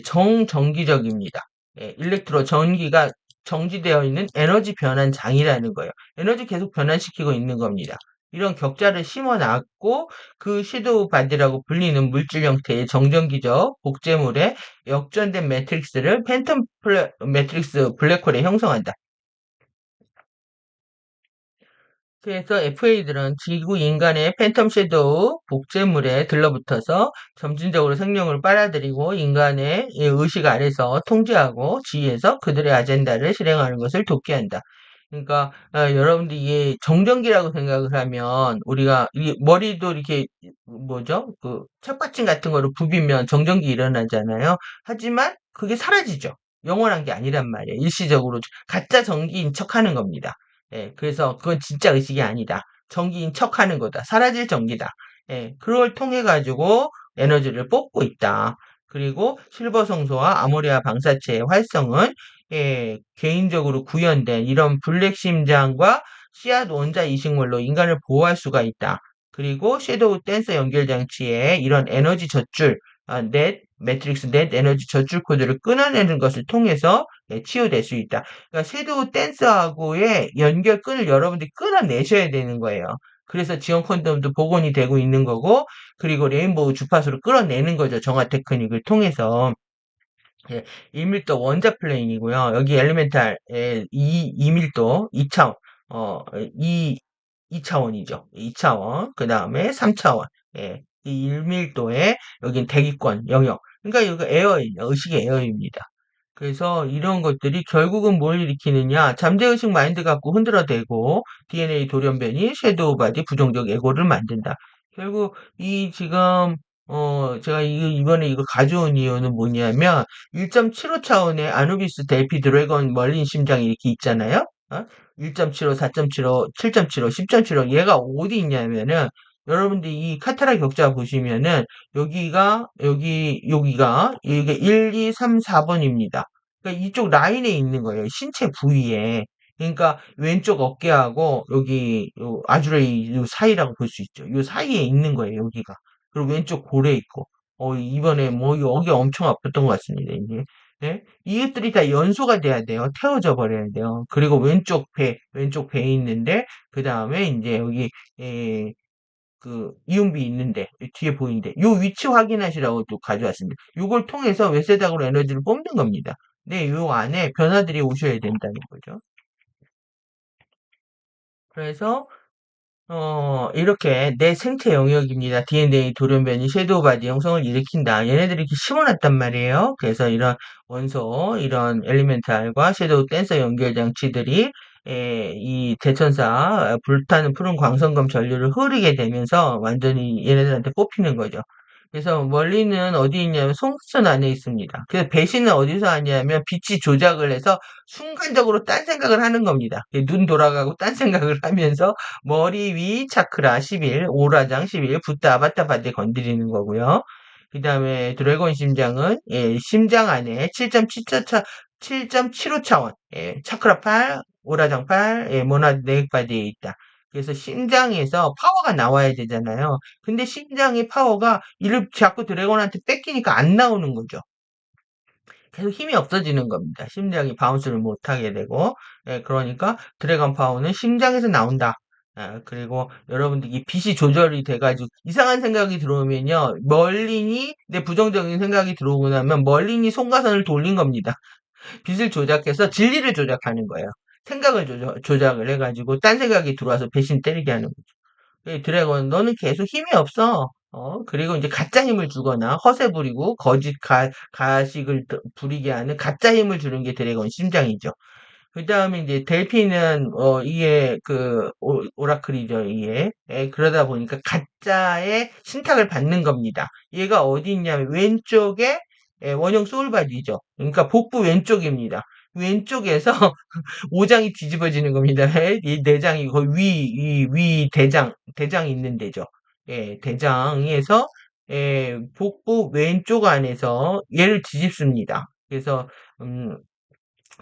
S1: 정전기적입니다. 일렉트로 전기가 정지되어 있는 에너지 변환 장이라는 거예요. 에너지 계속 변환시키고 있는 겁니다. 이런 격자를 심어놨고 그 섀도우 바디라고 불리는 물질 형태의 정전기적 복제물에 역전된 매트릭스를 팬텀 매트릭스 블랙홀에 형성한다. 그래서 FA들은 지구 인간의 팬텀 섀도우 복제물에 들러붙어서 점진적으로 생명을 빨아들이고 인간의 의식 아래서 통제하고 지휘해서 그들의 아젠다를 실행하는 것을 돕게 한다. 그러니까 여러분들이 이게 정전기라고 생각을 하면 우리가 이 머리도 이렇게 뭐죠? 그 철받침 같은 거로 부비면 정전기 일어나잖아요. 하지만 그게 사라지죠. 영원한 게 아니란 말이에요. 일시적으로 가짜 전기인 척하는 겁니다. 그래서 그건 진짜 의식이 아니다. 전기인 척하는 거다. 사라질 전기다. 그걸 통해 가지고 에너지를 뽑고 있다. 그리고 실버 성소와 아모리아 방사체의 활성은 개인적으로 구현된 이런 블랙 심장과 씨앗 원자 이식물로 인간을 보호할 수가 있다. 그리고 섀도우 댄서 연결 장치에 이런 에너지 젖줄, 매트릭스 넷 에너지 젖줄 코드를 끊어내는 것을 통해서 치유될 수 있다. 그러니까 섀도우 댄서하고의 연결끈을 여러분들이 끊어내셔야 되는 거예요. 그래서 지원 콘돔도 복원이 되고 있는 거고, 그리고 레인보우 주파수를 끌어내는 거죠. 정화 테크닉을 통해서. 예, 1밀도 원자 플레인이고요. 여기 엘리멘탈 2밀도 2차원, 어, 2차원이죠. 2차원, 그 다음에 3차원. 예, 이 1밀도의 여긴 대기권 영역. 그러니까 여기 에어예요. 의식의 에어입니다. 그래서 이런 것들이 결국은 뭘 일으키느냐? 잠재의식 마인드 갖고 흔들어대고 DNA 돌연변이 섀도우 바디 부정적 에고를 만든다. 결국 이 지금 제가 이번에 이거 가져온 이유는 뭐냐면 1.75 차원의 아누비스 델피 드래곤 멀린 심장이 이렇게 있잖아요. 1.75, 4.75, 7.75, 10.75 얘가 어디 있냐면은 여러분들이 이 카타라 격자 보시면은 여기가 이게 1, 2, 3, 4번입니다. 그러니까 이쪽 라인에 있는 거예요. 신체 부위에. 그러니까 왼쪽 어깨하고 여기 요 아주레이 요 사이라고 볼 수 있죠. 요 사이에 있는 거예요. 여기가. 그리고 왼쪽 골에 있고. 이번에 뭐 여기 엄청 아팠던 것 같습니다. 이게. 예? 이것들이 다 연소가 돼야 돼요. 태워져 버려야 돼요. 그리고 왼쪽 배에 있는데 그 다음에 이제 여기 에, 그 이온비 있는데 뒤에 보이는데 요 위치 확인하시라고 또 가져왔습니다. 요걸 통해서 외세닥으로 에너지를 뽑는 겁니다. 네, 요 안에 변화들이 오셔야 된다는 거죠. 그래서 이렇게 내 생체 영역입니다. DNA 돌연변이 섀도우 바디 형성을 일으킨다. 얘네들이 이렇게 심어놨단 말이에요. 그래서 이런 원소, 이런 엘리멘탈과 섀도우 댄서 연결 장치들이 이 대천사 불타는 푸른 광선검 전류를 흐르게 되면서 완전히 얘네들한테 뽑히는 거죠. 그래서 원리는 어디 있냐면 송수선 안에 있습니다. 그래서 배신은 어디서 하냐면 빛이 조작을 해서 순간적으로 딴 생각을 하는 겁니다. 눈 돌아가고 딴 생각을 하면서 머리 위 차크라 11, 오라장 11, 붓다 아바타 바디 건드리는 거고요. 그 다음에 드래곤 심장은 심장 안에 7.75 차원, 차크라 8, 오라장 8, 모나드 네익 바디에 있다. 그래서 심장에서 파워가 나와야 되잖아요. 근데 심장의 파워가 이를 자꾸 드래곤한테 뺏기니까 안 나오는 거죠. 계속 힘이 없어지는 겁니다. 심장이 바운스를 못하게 되고, 그러니까 드래곤 파워는 심장에서 나온다. 그리고 여러분들 이 빛이 조절이 돼가지고 이상한 생각이 들어오면요, 멀린이 내 부정적인 생각이 들어오고 나면 멀린이 송가선을 돌린 겁니다. 빛을 조작해서 진리를 조작하는 거예요. 생각을 조작을 해가지고 딴 생각이 들어와서 배신 때리게 하는 거죠. 드래곤, 너는 계속 힘이 없어. 그리고 이제 가짜 힘을 주거나 허세 부리고 거짓 가식을 부리게 하는 가짜 힘을 주는 게 드래곤 심장이죠. 그 다음에 이제 델피는 이게 오라클이죠, 이게. 그러다 보니까 가짜의 신탁을 받는 겁니다. 얘가 어디 있냐면 왼쪽에 원형 소울바디죠. 그러니까 복부 왼쪽입니다. 왼쪽에서 오장이 뒤집어지는 겁니다. 이 내장이 거의 위 대장이 있는 데죠. 예, 대장에서 복부 왼쪽 안에서 얘를 뒤집습니다. 그래서 음,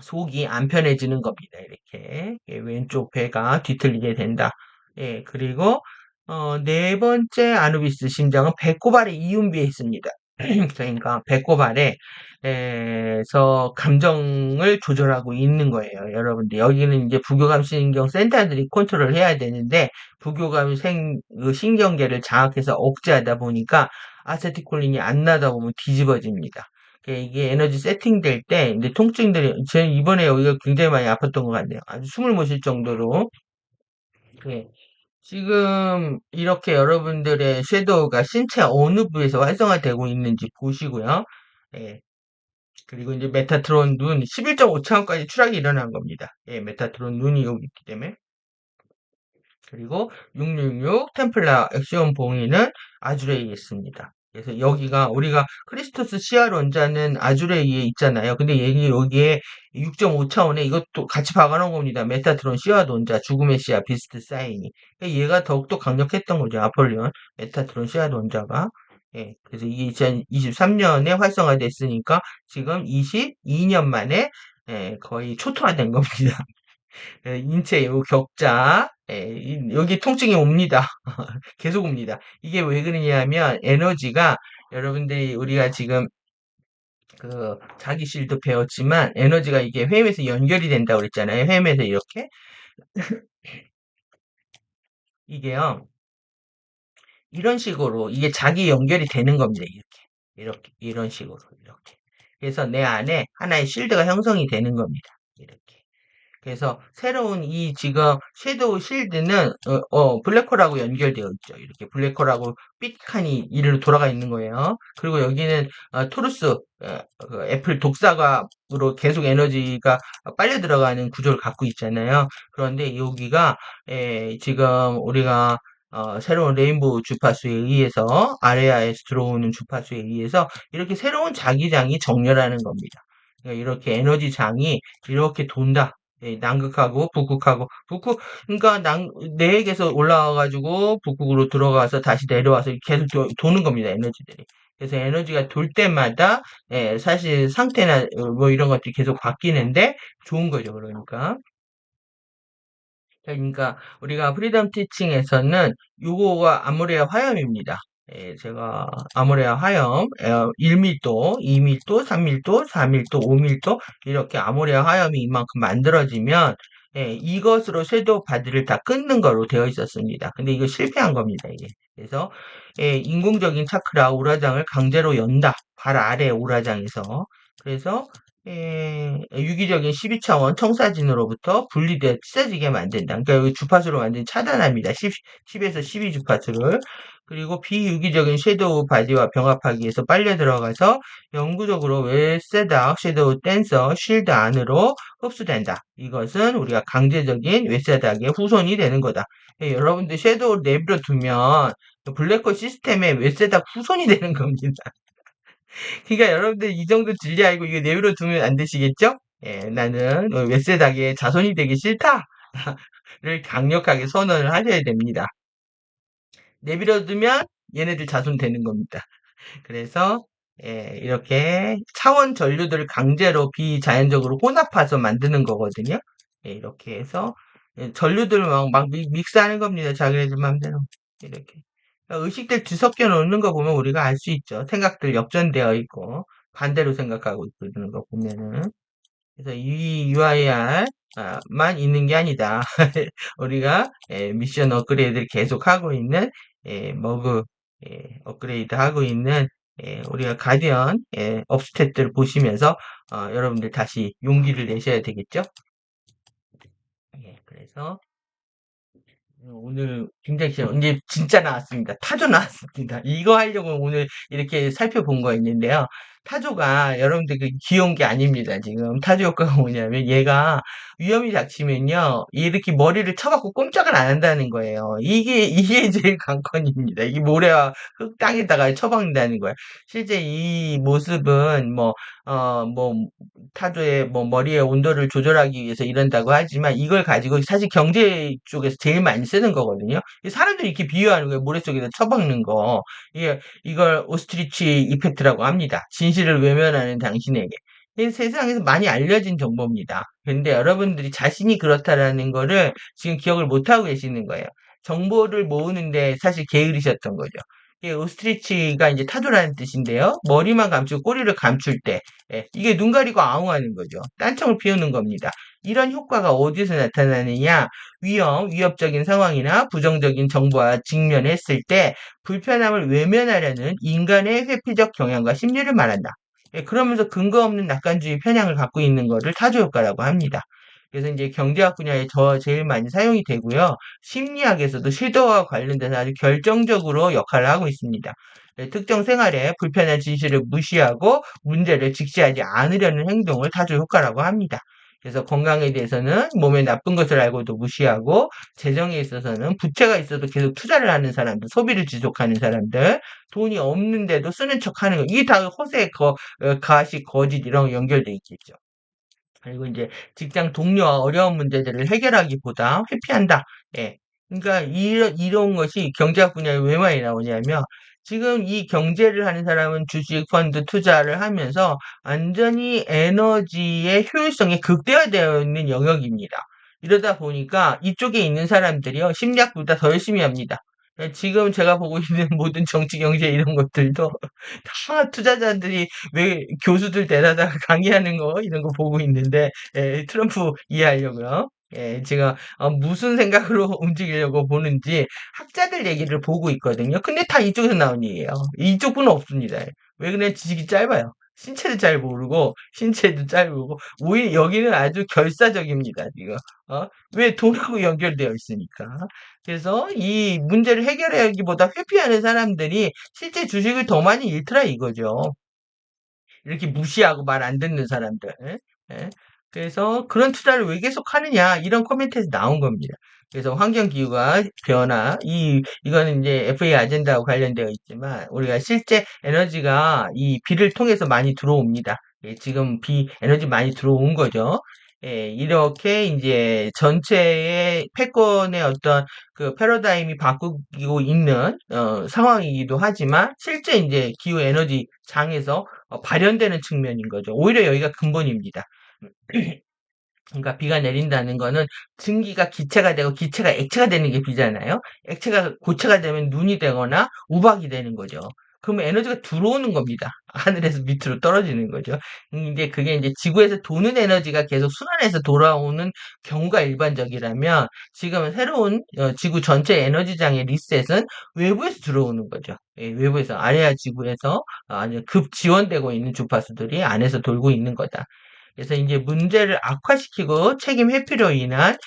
S1: 속이 안 편해지는 겁니다. 이렇게 예, 왼쪽 배가 뒤틀리게 된다. 예, 그리고 네 번째 아누비스 심장은 배꼽 아래 이음비에 있습니다. 그러니까 배꼽 아래에서 감정을 조절하고 있는 거예요. 여러분들 여기는 이제 부교감 신경 센터들이 컨트롤 해야 되는데 부교감 그 신경계를 장악해서 억제하다 보니까 아세틸콜린이 안 나다 보면 뒤집어집니다. 이게 에너지 세팅될 때, 이제 통증들이, 제 이번에 여기가 굉장히 많이 아팠던 것 같네요. 아주 숨을 못 쉴 정도로. 예. 지금 이렇게 여러분들의 섀도우가 신체 어느 부에서 활성화되고 있는지 보시고요. 예. 그리고 이제 메타트론 눈 11.5차원까지 추락이 일어난 겁니다. 예, 메타트론 눈이 여기 있기 때문에. 그리고 666 템플라 액션 봉이는 아주레이에 있습니다. 그래서 여기가 우리가 크리스토스 시알 원자는 아주레이에 있잖아요. 근데 얘기 여기에 6.5차원에 이것도 같이 박아놓은 겁니다. 메타트론 시아 원자, 죽음의 시아, 비스트 사인이. 그러니까 얘가 더욱더 강력했던 거죠. 아폴리온, 메타트론 시아 원자가. 예, 그래서 이게 2023년에 활성화됐으니까 지금 22년 만에 거의 초토화된 겁니다. 인체 요 격자, 여기 통증이 옵니다. 계속 옵니다. 이게 왜 그러냐면 에너지가 여러분들이 우리가 지금 자기 실도 배웠지만 에너지가 이게 회음에서 연결이 된다고 그랬잖아요. 회음에서 이렇게 이게요. 이런 식으로 이게 자기 연결이 되는 겁니다. 이렇게 이런 식으로 이렇게. 그래서 내 안에 하나의 실드가 형성이 되는 겁니다. 이렇게. 그래서 새로운 이 지금 섀도우 실드는 블랙홀하고 연결되어 있죠. 이렇게 블랙홀하고 삐칸이 이리로 돌아가 있는 거예요. 그리고 여기는 토루스 그 애플 독사과로 계속 에너지가 빨려 들어가는 구조를 갖고 있잖아요. 그런데 여기가 지금 우리가 새로운 레인보우 주파수에 의해서 아레아에서 들어오는 주파수에 의해서 이렇게 새로운 자기장이 정렬하는 겁니다. 그러니까 이렇게 에너지 장이 이렇게 돈다. 예, 남극하고 북극하고 그러니까 내액에서 올라와가지고 북극으로 들어가서 다시 내려와서 계속 도는 겁니다. 에너지들이. 그래서 에너지가 돌 때마다 사실 상태나 뭐 이런 것들이 계속 바뀌는데 좋은 거죠. 그러니까 우리가 프리덤 티칭에서는 요거가 아모레아 화염입니다. 제가 아모레아 화염 1밀도, 2밀도, 3밀도, 4밀도, 5밀도 이렇게 아모레아 화염이 이만큼 만들어지면 이것으로 섀도우 바디를 다 끊는 거로 되어 있었습니다. 근데 이거 실패한 겁니다, 이게. 그래서 인공적인 차크라 오라장을 강제로 연다. 발 아래 오라장에서. 그래서 유기적인 12차원 청사진으로부터 분리되어 찢어지게 만든다. 그러니까 여기 주파수로 완전히 차단합니다. 10에서 12 주파수를. 그리고 비유기적인 섀도우 바디와 병합하기 위해서 빨려 들어가서 영구적으로 웨세닥 섀도우 댄서 쉴드 안으로 흡수된다. 이것은 우리가 강제적인 웨세닥의 후손이 되는 거다. 여러분들 섀도우를 내버려 두면 블랙홀 시스템의 웨세닥 후손이 되는 겁니다. 그러니까 여러분들 이 정도 진리 알고 이거 내버려 두면 안 되시겠죠? 나는 웹세닥의 자손이 되기 싫다를 강력하게 선언을 하셔야 됩니다. 내버려 두면 얘네들 자손 되는 겁니다. 그래서 이렇게 차원 전류들을 강제로 비자연적으로 혼합해서 만드는 거거든요. 이렇게 해서 전류들을 막 믹스하는 겁니다. 자기네들 마음대로 이렇게. 의식들 뒤섞여 놓는 거 보면 우리가 알 수 있죠. 생각들 역전되어 있고 반대로 생각하고 있고 이러는 거 보면은. 그래서 이 UIR만 있는 게 아니다. 우리가 미션 업그레이드를 계속 하고 있는 머그 업그레이드 하고 있는 우리가 가디언 업스탯들을 보시면서 여러분들 다시 용기를 내셔야 되겠죠? 그래서 오늘 굉장히 싫어. 이제 진짜 나왔습니다. 타조 나왔습니다. 이거 하려고 오늘 이렇게 살펴본 거 있는데요. 타조가 여러분들 그 귀여운 게 아닙니다. 지금 타조 효과가 뭐냐면 얘가 위험이 닥치면요 이렇게 머리를 쳐박고 꼼짝을 안 한다는 거예요. 이게 제일 관건입니다. 이 모래와 흙 땅에다가 쳐박는다는 거예요. 실제 이 모습은 뭐 타조의 뭐 머리의 온도를 조절하기 위해서 이런다고 하지만 이걸 가지고 사실 경제 쪽에서 제일 많이 쓰는 거거든요. 사람들이 이렇게 비유하는 거예요. 모래 속에다 쳐박는 거. 이걸 오스트리치 이펙트라고 합니다. 진실을 외면하는 당신에게. 이 세상에서 많이 알려진 정보입니다. 근데 여러분들이 자신이 그렇다라는 거를 지금 기억을 못하고 계시는 거예요. 정보를 모으는데 사실 게으르셨던 거죠. 이 오스트리치가 이제 타조라는 뜻인데요. 머리만 감추고 꼬리를 감출 때, 이게 눈 가리고 아웅하는 거죠. 딴청을 피우는 겁니다. 이런 효과가 어디서 나타나느냐? 위협적인 상황이나 부정적인 정보와 직면했을 때 불편함을 외면하려는 인간의 회피적 경향과 심리를 말한다. 그러면서 근거 없는 낙관주의 편향을 갖고 있는 것을 타조 효과라고 합니다. 그래서 이제 경제학 분야에 제일 많이 사용이 되고요. 심리학에서도 시도와 관련돼서 아주 결정적으로 역할을 하고 있습니다. 특정 생활에 불편한 진실을 무시하고 문제를 직시하지 않으려는 행동을 타조 효과라고 합니다. 그래서 건강에 대해서는 몸에 나쁜 것을 알고도 무시하고 재정에 있어서는 부채가 있어도 계속 투자를 하는 사람들, 소비를 지속하는 사람들, 돈이 없는데도 쓰는 척하는 거, 이게 다 허세, 가식, 거짓 이런 거 연결돼 있겠죠. 그리고 이제 직장 동료와 어려운 문제들을 해결하기보다 회피한다. 예. 그러니까 이런 것이 경제학 분야에 왜 많이 나오냐면 지금 이 경제를 하는 사람은 주식, 펀드 투자를 하면서 완전히 에너지의 효율성이 극대화되어 있는 영역입니다. 이러다 보니까 이쪽에 있는 사람들이요, 심리학보다 더 열심히 합니다. 지금 제가 보고 있는 모든 정치, 경제 이런 것들도 다 투자자들이 왜 교수들 데려다가 강의하는 거 이런 거 보고 있는데 트럼프 이해하려고요. 제가 무슨 생각으로 움직이려고 보는지 학자들 얘기를 보고 있거든요. 근데 다 이쪽에서 나온 얘기예요. 이쪽 분은 없습니다. 왜 그래? 지식이 짧아요. 신체도 잘 모르고 신체도 짧고 오히려 여기는 아주 결사적입니다. 지금 왜 돈하고 연결되어 있으니까. 그래서 이 문제를 해결하기보다 회피하는 사람들이 실제 주식을 더 많이 잃더라 이거죠. 이렇게 무시하고 말 안 듣는 사람들. 예? 그래서 그런 투자를 왜 계속 하느냐 이런 코멘트에서 나온 겁니다. 그래서 환경기후가 변화 이거는 이제 FA 아젠다하고 관련되어 있지만 우리가 실제 에너지가 이 비를 통해서 많이 들어옵니다. 지금 비 에너지 많이 들어온 거죠. 이렇게 이제 전체의 패권의 어떤 그 패러다임이 바뀌고 있는 상황이기도 하지만 실제 이제 기후 에너지 장에서 발현되는 측면인 거죠. 오히려 여기가 근본입니다. 그러니까 비가 내린다는 거는 증기가 기체가 되고 기체가 액체가 되는 게 비잖아요. 액체가 고체가 되면 눈이 되거나 우박이 되는 거죠. 그러면 에너지가 들어오는 겁니다. 하늘에서 밑으로 떨어지는 거죠. 이제 그게 이제 지구에서 도는 에너지가 계속 순환해서 돌아오는 경우가 일반적이라면 지금 새로운 지구 전체 에너지장의 리셋은 외부에서 들어오는 거죠. 외부에서 아래아 지구에서 아주 급 지원되고 있는 주파수들이 안에서 돌고 있는 거다. 그래서 이제 문제를 악화시키고 책임 회피로 인한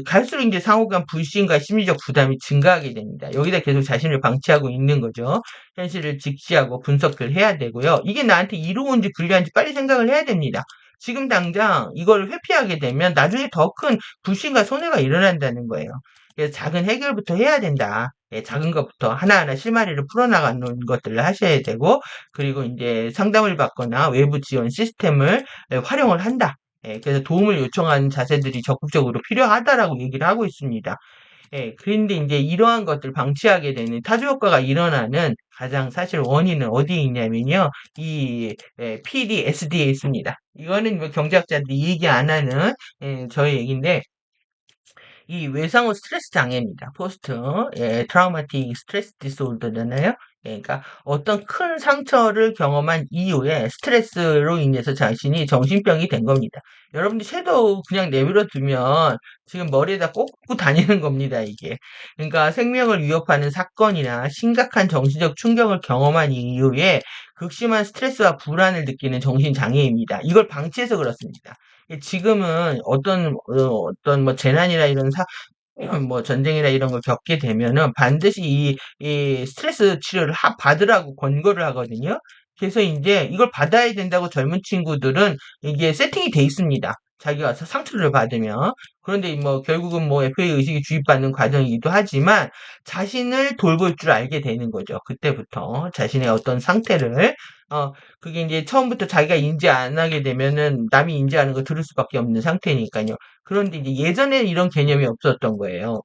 S1: 갈수록 이제 상호 간 불신과 심리적 부담이 증가하게 됩니다. 여기다 계속 자신을 방치하고 있는 거죠. 현실을 직시하고 분석을 해야 되고요. 이게 나한테 이로운지 불리한지 빨리 생각을 해야 됩니다. 지금 당장 이걸 회피하게 되면 나중에 더 큰 불신과 손해가 일어난다는 거예요. 그래서 작은 해결부터 해야 된다. 작은 것부터 하나하나 실마리를 풀어나가는 것들을 하셔야 되고, 그리고 이제 상담을 받거나 외부 지원 시스템을 활용을 한다. 그래서 도움을 요청하는 자세들이 적극적으로 필요하다라고 얘기를 하고 있습니다. 그런데 이제 이러한 것들 방치하게 되는 타조 효과가 일어나는 가장 사실 원인은 어디에 있냐면요. 이 PDSD에 있습니다. 이거는 뭐 경제학자들이 얘기 안 하는 저의 얘기인데 이 외상후 스트레스 장애입니다. 포스트 트라우마틱 스트레스 디스오더잖아요. 그러니까 어떤 큰 상처를 경험한 이후에 스트레스로 인해서 자신이 정신병이 된 겁니다. 여러분들 섀도우 그냥 내버려 두면 지금 머리에다 꽂고 다니는 겁니다, 이게. 그러니까 생명을 위협하는 사건이나 심각한 정신적 충격을 경험한 이후에 극심한 스트레스와 불안을 느끼는 정신장애입니다. 이걸 방치해서 그렇습니다. 지금은 어떤 뭐 재난이나 이런 뭐 전쟁이나 이런 걸 겪게 되면은 반드시 이 스트레스 치료를 받으라고 권고를 하거든요. 그래서 이제 이걸 받아야 된다고 젊은 친구들은 이게 세팅이 돼 있습니다. 자기가 상처를 받으면. 그런데 뭐 결국은 뭐 FA 의식이 주입받는 과정이기도 하지만 자신을 돌볼 줄 알게 되는 거죠. 그때부터 자신의 어떤 상태를 그게 이제 처음부터 자기가 인지 안 하게 되면은 남이 인지하는 거 들을 수밖에 없는 상태니까요. 그런데 이제 예전에는 이런 개념이 없었던 거예요.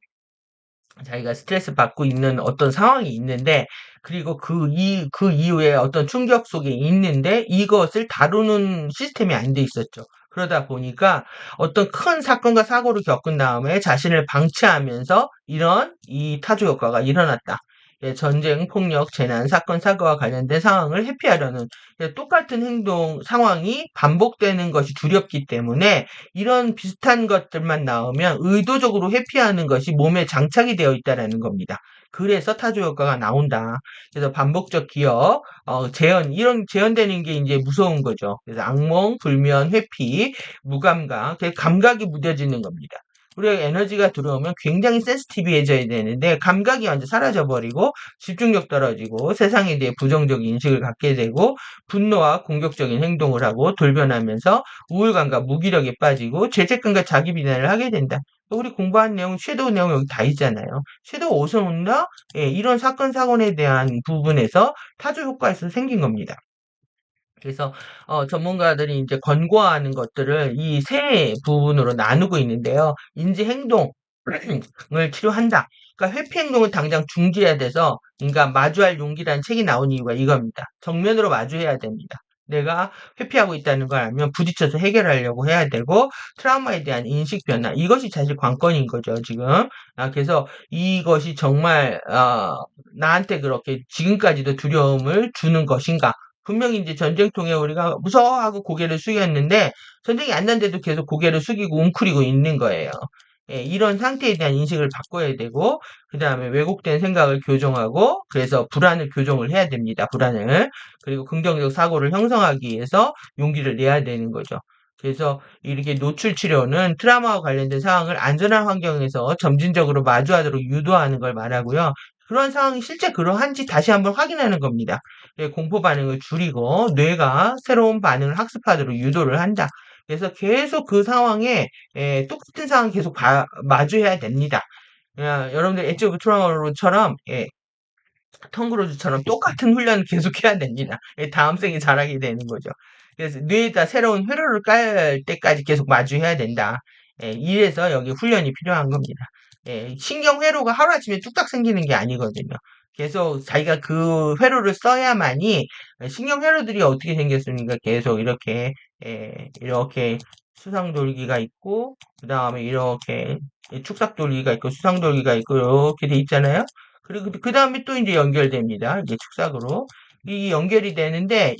S1: 자기가 스트레스 받고 있는 어떤 상황이 있는데, 그리고 그 이후에 어떤 충격 속에 있는데, 이것을 다루는 시스템이 안 돼 있었죠. 그러다 보니까 어떤 큰 사건과 사고를 겪은 다음에 자신을 방치하면서 이런 이 타조 효과가 일어났다. 예, 전쟁, 폭력, 재난, 사건, 사고와 관련된 상황을 회피하려는 똑같은 행동, 상황이 반복되는 것이 두렵기 때문에 이런 비슷한 것들만 나오면 의도적으로 회피하는 것이 몸에 장착이 되어 있다라는 겁니다. 그래서 타조 효과가 나온다. 그래서 반복적 기억, 재현, 이런 재현되는 게 이제 무서운 거죠. 그래서 악몽, 불면, 회피, 무감각, 감각이 무뎌지는 겁니다. 우리가 에너지가 들어오면 굉장히 센시티브해져야 되는데 감각이 완전 사라져버리고 집중력 떨어지고 세상에 대해 부정적인 인식을 갖게 되고 분노와 공격적인 행동을 하고 돌변하면서 우울감과 무기력에 빠지고 죄책감과 자기 비난을 하게 된다. 우리 공부한 내용, 섀도우 내용 여기 다 있잖아요. 섀도우 어디서 온다? 예, 이런 사건, 사고에 대한 부분에서 타조 효과에서 생긴 겁니다. 그래서 전문가들이 이제 권고하는 것들을 이 세 부분으로 나누고 있는데요. 인지 행동을 치료한다. 그러니까 회피 행동을 당장 중지해야 돼서, 그러니까 마주할 용기라는 책이 나온 이유가 이겁니다. 정면으로 마주해야 됩니다. 내가 회피하고 있다는 걸 알면 부딪혀서 해결하려고 해야 되고, 트라우마에 대한 인식 변화, 이것이 사실 관건인 거죠, 지금. 그래서 이것이 정말 나한테 그렇게 지금까지도 두려움을 주는 것인가? 분명히 이제 전쟁통에 우리가 무서워하고 고개를 숙였는데 전쟁이 안 난데도 계속 고개를 숙이고 웅크리고 있는 거예요. 예, 이런 상태에 대한 인식을 바꿔야 되고, 그 다음에 왜곡된 생각을 교정하고, 그래서 불안을 교정을 해야 됩니다. 불안을. 그리고 긍정적 사고를 형성하기 위해서 용기를 내야 되는 거죠. 그래서 이렇게 노출 치료는 트라우마와 관련된 상황을 안전한 환경에서 점진적으로 마주하도록 유도하는 걸 말하고요. 그런 상황이 실제 그러한지 다시 한번 확인하는 겁니다. 예, 공포 반응을 줄이고 뇌가 새로운 반응을 학습하도록 유도를 한다. 그래서 계속 그 상황에 똑같은 상황 계속 마주해야 됩니다. 여러분들 엣지 오브 투모로우처럼 톰 크루즈처럼 똑같은 훈련을 계속해야 됩니다. 다음 생에 잘하게 되는 거죠. 그래서 뇌에다 새로운 회로를 깔 때까지 계속 마주해야 된다. 이래서 여기 훈련이 필요한 겁니다. 신경 회로가 하루아침에 뚝딱 생기는 게 아니거든요. 계속 자기가 그 회로를 써야만이 신경 회로들이 어떻게 생겼습니까? 계속 이렇게 수상돌기가 있고 그 다음에 이렇게 축삭돌기가 있고 수상돌기가 있고 이렇게 돼 있잖아요. 그리고 그 다음에 또 이제 연결됩니다. 이제 축삭으로. 이 연결이 되는데,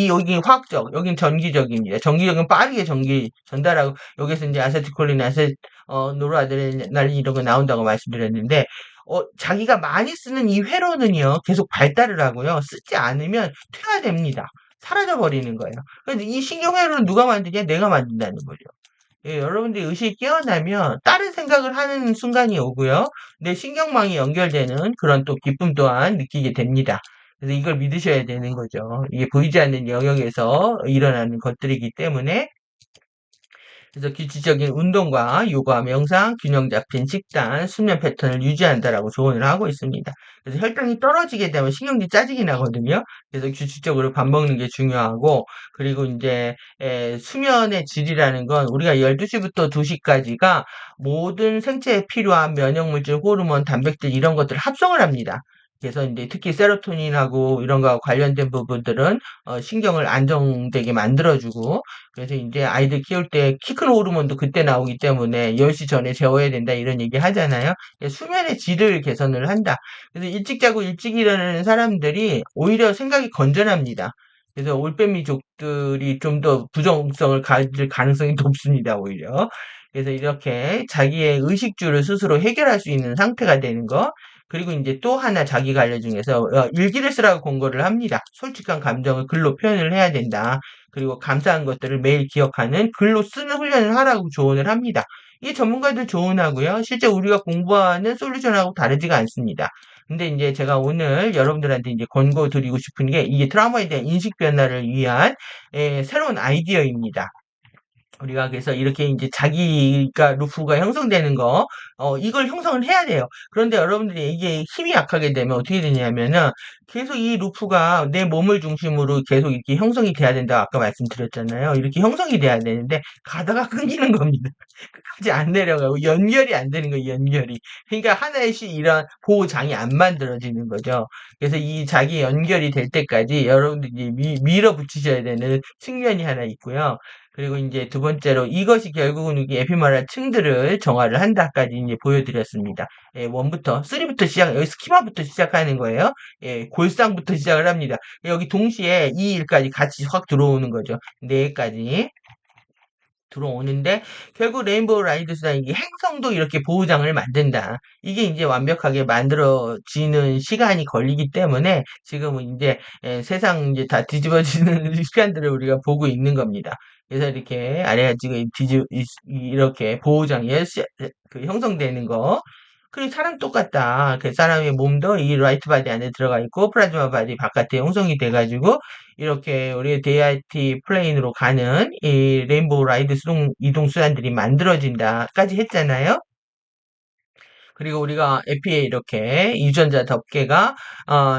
S1: 여기 화학적, 여긴 전기적입니다. 전기적은 빠르게 전기 전달하고, 여기서 이제 아세틸콜린, 노르아드레날린 이런 거 나온다고 말씀드렸는데, 자기가 많이 쓰는 이 회로는요, 계속 발달을 하고요. 쓰지 않으면 퇴화됩니다. 사라져 버리는 거예요. 그래서 이 신경회로는 누가 만드냐? 내가 만든다는 거죠. 예, 여러분들이 의식이 깨어나면 다른 생각을 하는 순간이 오고요. 내 신경망이 연결되는 그런 또 기쁨 또한 느끼게 됩니다. 그래서 이걸 믿으셔야 되는 거죠. 이게 보이지 않는 영역에서 일어나는 것들이기 때문에 그래서 규칙적인 운동과 요가, 명상, 균형 잡힌 식단, 수면 패턴을 유지한다라고 조언을 하고 있습니다. 그래서 혈당이 떨어지게 되면 신경이 짜증이 나거든요. 그래서 규칙적으로 밥 먹는 게 중요하고, 그리고 이제 수면의 질이라는 건 우리가 12시부터 2시까지가 모든 생체에 필요한 면역물질, 호르몬, 단백질 이런 것들을 합성을 합니다. 그래서 이제 특히 세로토닌하고 이런 거와 관련된 부분들은 신경을 안정되게 만들어주고, 그래서 이제 아이들 키울 때 키 큰 호르몬도 그때 나오기 때문에 10시 전에 재워야 된다 이런 얘기 하잖아요. 수면의 질을 개선을 한다. 그래서 일찍 자고 일찍 일어나는 사람들이 오히려 생각이 건전합니다. 그래서 올빼미족들이 좀 더 부정성을 가질 가능성이 높습니다, 오히려. 그래서 이렇게 자기의 의식주를 스스로 해결할 수 있는 상태가 되는 거. 그리고 이제 또 하나 자기 관리 중에서 일기를 쓰라고 권고를 합니다. 솔직한 감정을 글로 표현을 해야 된다. 그리고 감사한 것들을 매일 기억하는 글로 쓰는 훈련을 하라고 조언을 합니다. 이게 전문가들 조언하고요. 실제 우리가 공부하는 솔루션하고 다르지가 않습니다. 근데 이제 제가 오늘 여러분들한테 이제 권고 드리고 싶은 게 이게 트라우마에 대한 인식 변화를 위한 새로운 아이디어입니다. 우리가 그래서 이렇게 이제 자기가 루프가 형성되는 거, 이걸 형성을 해야 돼요. 그런데 여러분들이 이게 힘이 약하게 되면 어떻게 되냐면은 계속 이 루프가 내 몸을 중심으로 계속 이렇게 형성이 돼야 된다. 아까 말씀드렸잖아요. 이렇게 형성이 돼야 되는데 가다가 끊기는 겁니다. 끝까지 안 내려가고 연결이 안 되는 거예요, 연결이. 그러니까 하나의 이런 보호장이 안 만들어지는 거죠. 그래서 이 자기 연결이 될 때까지 여러분들이 밀어붙이셔야 되는 측면이 하나 있고요. 그리고 이제 두 번째로 이것이 결국은 이게 에피메랄 층들을 정화를 한다까지 이제 보여드렸습니다. 예, 1부터 3부터 여기 스키마부터 시작하는 거예요. 예, 골상부터 시작을 합니다. 여기 동시에 이 일까지 같이 확 들어오는 거죠. 네 개까지. 들어오는데 결국 레인보우 라이드스나 이게 행성도 이렇게 보호장을 만든다. 이게 이제 완벽하게 만들어지는 시간이 걸리기 때문에 지금은 이제 세상 이제 다 뒤집어지는 시간들을 우리가 보고 있는 겁니다. 그래서 이렇게 아래가 지금 이렇게 보호장이 그 형성되는 거. 그리고 사람 똑같다. 그 사람의 몸도 이 라이트 바디 안에 들어가 있고 플라즈마 바디 바깥에 형성이 돼가지고 이렇게 우리 DIT 플레인으로 가는 이 레인보우 라이드 이동 수단들이 만들어진다까지 했잖아요. 그리고 우리가 에피에 이렇게 유전자 덮개가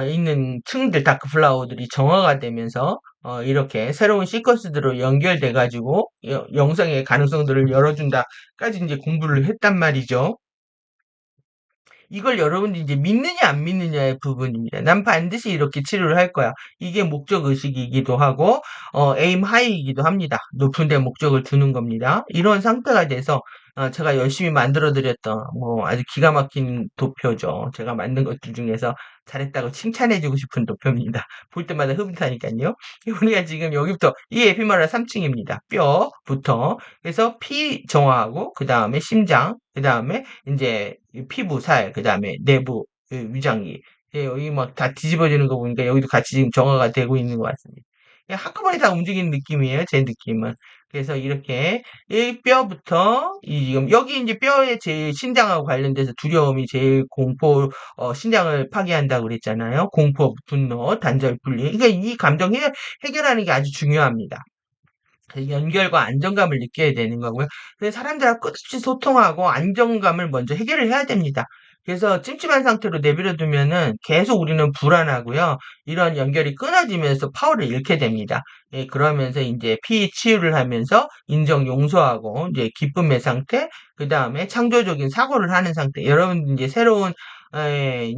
S1: 있는 층들 다크 플라워들이 정화가 되면서 이렇게 새로운 시퀀스들로 연결돼 가지고 영상의 가능성들을 열어준다까지 이제 공부를 했단 말이죠. 이걸 여러분들이 이제 믿느냐 안 믿느냐의 부분입니다. 난 반드시 이렇게 치료를 할 거야. 이게 목적 의식이기도 하고 에임 하이이기도 합니다. 높은 데 목적을 두는 겁니다. 이런 상태가 돼서 제가 열심히 만들어 드렸던 뭐 아주 기가 막힌 도표죠. 제가 만든 것들 중에서 잘했다고 칭찬해 주고 싶은 도표입니다. 볼 때마다 흐뭇하니까요. 우리가 지금 여기부터 이 에피메랄 3층입니다. 뼈부터 그래서 피 정화하고 그 다음에 심장 그 다음에 이제 피부, 살, 그 다음에 내부 그 위장기 여기 막 다 뒤집어지는 거 보니까 여기도 같이 지금 정화가 되고 있는 것 같습니다. 그냥 한꺼번에 다 움직이는 느낌이에요, 제 느낌은. 그래서 이렇게 이 뼈부터 지금 여기 이제 뼈에 제일 신장하고 관련돼서 두려움이 제일 공포 신장을 파괴한다고 그랬잖아요. 공포, 분노, 단절, 분리. 그러니까 이 감정 해결하는 게 아주 중요합니다. 그 연결과 안정감을 느껴야 되는 거고요. 그래서 사람들하고 끝없이 소통하고 안정감을 먼저 해결을 해야 됩니다. 그래서 찜찜한 상태로 내버려 두면은 계속 우리는 불안하고요. 이런 연결이 끊어지면서 파워를 잃게 됩니다. 예, 그러면서 이제 피해 치유를 하면서 인정 용서하고 이제 기쁨의 상태, 그 다음에 창조적인 사고를 하는 상태. 여러분 이제 새로운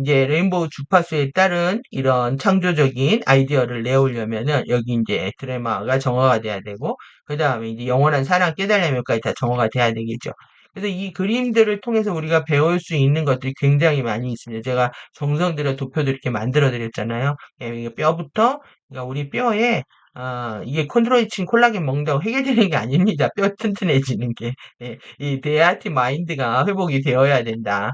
S1: 이제 레인보우 주파수에 따른 이런 창조적인 아이디어를 내오려면은 여기 이제 드라마가 정화가 돼야 되고 그 다음에 이제 영원한 사랑 깨달음까지 다 정화가 돼야 되겠죠. 그래서 이 그림들을 통해서 우리가 배울 수 있는 것들이 굉장히 많이 있습니다. 제가 정성 들여 도표도 이렇게 만들어 드렸잖아요. 예, 이게 뼈부터 그러니까 우리 뼈에 이게 콘드로이친 콜라겐 먹는다고 해결되는 게 아닙니다. 뼈 튼튼해지는 게. 예, 이 데아티 마인드가 회복이 되어야 된다.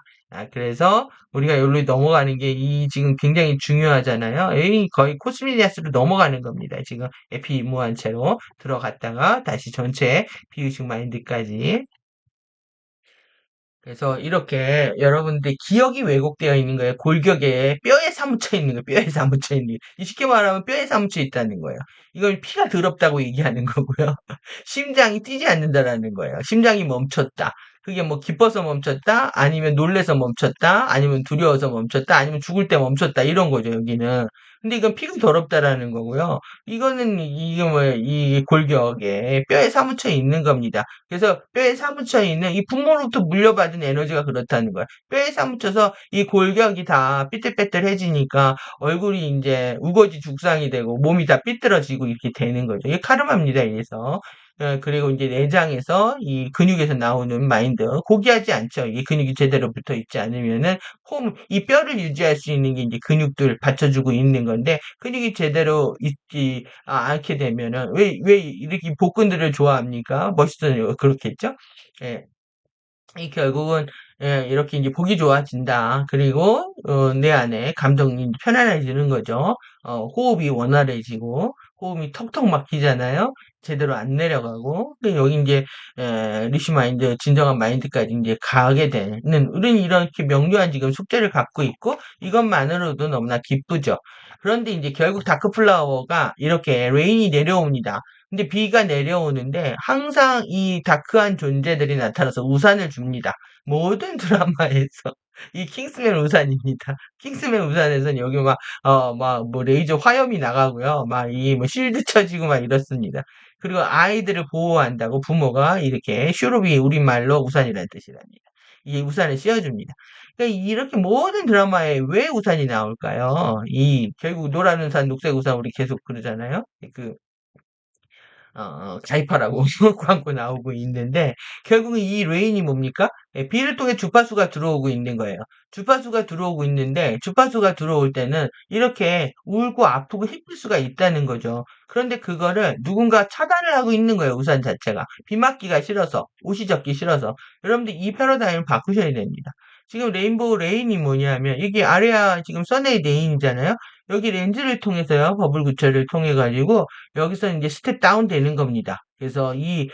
S1: 그래서 우리가 여기로 넘어가는 게 이 지금 굉장히 중요하잖아요. 이 거의 코스미디아스로 넘어가는 겁니다. 지금 에피 무한체로 들어갔다가 다시 전체 비의식 마인드까지. 그래서 이렇게 여러분들 기억이 왜곡되어 있는 거예요. 골격에 뼈에 사무쳐 있는 거예요. 뼈에 사무쳐 있는 거. 쉽게 말하면 뼈에 사무쳐 있다는 거예요. 이걸 피가 더럽다고 얘기하는 거고요. 심장이 뛰지 않는다라는 거예요. 심장이 멈췄다. 그게 뭐 기뻐서 멈췄다, 아니면 놀래서 멈췄다, 아니면 두려워서 멈췄다, 아니면 죽을 때 멈췄다 이런 거죠 여기는. 근데 이건 피가 더럽다라는 거고요. 이거는 이게 뭐 이 골격에 뼈에 사무쳐 있는 겁니다. 그래서 뼈에 사무쳐 있는 이 부모로부터 물려받은 에너지가 그렇다는 거야. 뼈에 사무쳐서 이 골격이 다 삐뚤빼뚤해지니까 얼굴이 이제 우거지 죽상이 되고 몸이 다 삐뚤어지고 이렇게 되는 거죠. 이게 카르마입니다. 이래서. 그리고 이제 내장에서 이 근육에서 나오는 마인드 고귀하지 않죠. 이 근육이 제대로 붙어 있지 않으면은 이 뼈를 유지할 수 있는 게 이제 근육들 받쳐주고 있는 건데 근육이 제대로 있지 않게 되면은 왜 이렇게 복근들을 좋아합니까? 멋있어요. 그렇겠죠? 예. 이 결국은 이렇게 이제 보기 좋아진다. 그리고 내 안에 감정이 편안해지는 거죠. 호흡이 원활해지고 호흡이 턱턱 막히잖아요. 제대로 안 내려가고 여기 이제 리시 마인드 진정한 마인드까지 이제 가게 되는 우리는 이렇게 명료한 지금 숙제를 갖고 있고 이것만으로도 너무나 기쁘죠. 그런데 이제 결국 다크플라워가 이렇게 레인이 내려옵니다. 근데 비가 내려오는데 항상 이 다크한 존재들이 나타나서 우산을 줍니다. 모든 드라마에서 이 킹스맨 우산입니다. 킹스맨 우산에서는 여기 막, 뭐, 레이저 화염이 나가고요. 막, 뭐, 실드 쳐지고 막 이렇습니다. 그리고 아이들을 보호한다고 부모가 이렇게, 쇼루비 우리말로 우산이라는 뜻이랍니다. 이 우산을 씌워줍니다. 그러니까 이렇게 모든 드라마에 왜 우산이 나올까요? 결국 노란 우산, 녹색 우산 우리 계속 그러잖아요? 가입하라고 광고 나오고 있는데, 결국은 이 레인이 뭡니까? 비를 통해 주파수가 들어오고 있는 거예요. 주파수가 들어오고 있는데, 주파수가 들어올 때는 이렇게 울고 아프고 힘들 수가 있다는 거죠. 그런데 그거를 누군가 차단을 하고 있는 거예요, 우산 자체가. 비 맞기가 싫어서, 옷이 젖기 싫어서. 여러분들 이 패러다임을 바꾸셔야 됩니다. 지금 레인보우 레인이 뭐냐면, 이게 아래야 지금 써네이 레인이잖아요? 여기 렌즈를 통해서요, 버블 구처를 통해 가지고, 여기서 이제 스텝 다운 되는 겁니다. 그래서 이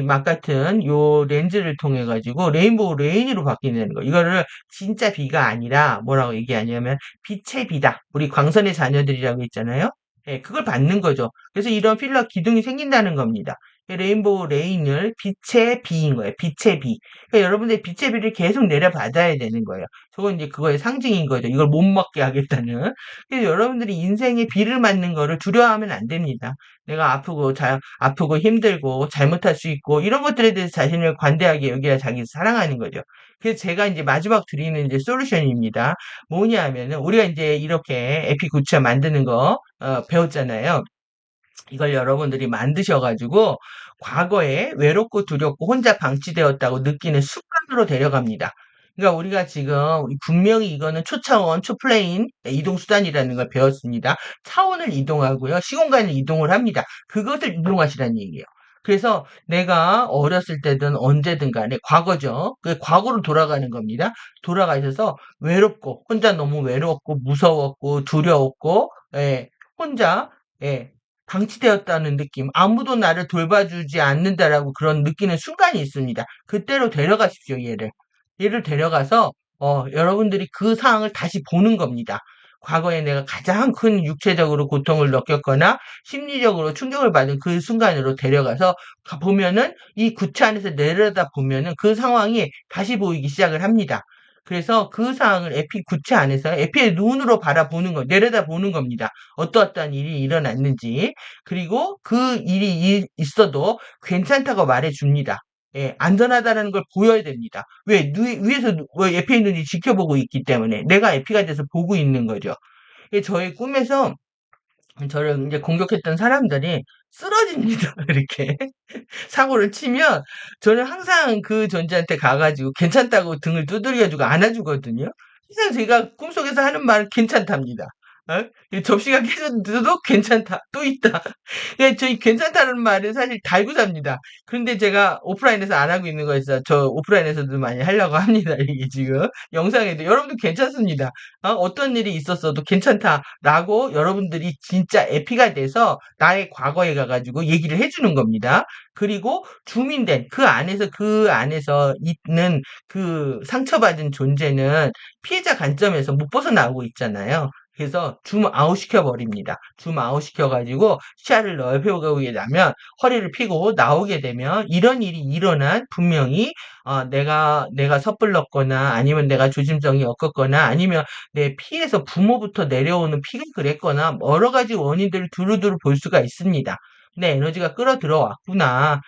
S1: 막 같은 요 렌즈를 통해 가지고 레인보우 레인으로 바뀌는 거. 이거를 진짜 비가 아니라 뭐라고 얘기하냐면 빛의 비다. 우리 광선의 자녀들이라고 있잖아요. 예, 그걸 받는 거죠. 그래서 이런 필러 기둥이 생긴다는 겁니다. 레인보우 레인을 빛의 비인 거예요. 빛의 비. 그러니까 여러분들 빛의 비를 계속 내려받아야 되는 거예요. 저건 이제 그거의 상징인 거죠. 이걸 못 먹게 하겠다는. 그래서 여러분들이 인생에 비를 맞는 거를 두려워하면 안 됩니다. 내가 아프고 힘들고 잘못할 수 있고 이런 것들에 대해서 자신을 관대하게 여겨야 자기 사랑하는 거죠. 그래서 제가 이제 마지막 드리는 이제 솔루션입니다. 뭐냐 하면은 우리가 이제 이렇게 에피구차 만드는 거 배웠잖아요. 이걸 여러분들이 만드셔가지고 과거에 외롭고 두렵고 혼자 방치되었다고 느끼는 습관으로 데려갑니다. 그러니까 우리가 지금 분명히 이거는 초차원, 초플레인 이동수단이라는 걸 배웠습니다. 차원을 이동하고요. 시공간을 이동을 합니다. 그것을 이용하시라는 얘기예요. 그래서 내가 어렸을 때든 언제든 간에 과거죠. 그 과거로 돌아가는 겁니다. 돌아가셔서 외롭고 혼자 너무 외롭고 무서웠고 두려웠고 혼자 예, 방치되었다는 느낌, 아무도 나를 돌봐주지 않는다라고 그런 느끼는 순간이 있습니다. 그때로 데려가십시오, 얘를. 얘를 데려가서, 여러분들이 그 상황을 다시 보는 겁니다. 과거에 내가 가장 큰 육체적으로 고통을 느꼈거나 심리적으로 충격을 받은 그 순간으로 데려가서 보면은 이 구체 안에서 내려다 보면은 그 상황이 다시 보이기 시작을 합니다. 그래서 그 상황을 에피 구체 안에서 에피의 눈으로 바라보는 거, 내려다보는 겁니다. 어떠어떠한 일이 일어났는지. 그리고 그 일이 있어도 괜찮다고 말해줍니다. 예, 안전하다는 걸 보여야 됩니다. 왜? 위에서 에피의 눈이 지켜보고 있기 때문에 내가 에피가 돼서 보고 있는 거죠. 저의 꿈에서 저를 이제 공격했던 사람들이 쓰러집니다. 이렇게. 사고를 치면 저는 항상 그 존재한테 가가지고 괜찮다고 등을 두드려주고 안아주거든요. 항상 제가 꿈속에서 하는 말은 괜찮답니다. 이 접시가 깨졌는데도 괜찮다. 또 있다. 예, 저희 괜찮다는 말은 사실 달구잡니다. 그런데 제가 오프라인에서 안 하고 있는 거있어요. 저 오프라인에서도 많이 하려고 합니다. 이게 지금 영상에도 여러분도 괜찮습니다. 어떤 일이 있었어도 괜찮다라고 여러분들이 진짜 에피가 돼서 나의 과거에 가가지고 얘기를 해주는 겁니다. 그리고 줌인된 그 안에서 있는 그 상처받은 존재는 피해자 관점에서 못 벗어나오고 있잖아요. 그래서 줌 아웃 시켜버립니다. 줌 아웃 시켜가지고 시야를 넓혀보게 되면 허리를 펴고 나오게 되면 이런 일이 일어난 분명히 내가 섣불렀거나 아니면 내가 조심성이 없었거나 아니면 내 피에서 부모부터 내려오는 피가 그랬거나 여러 가지 원인들을 두루두루 볼 수가 있습니다. 내 에너지가 끌어들어왔구나.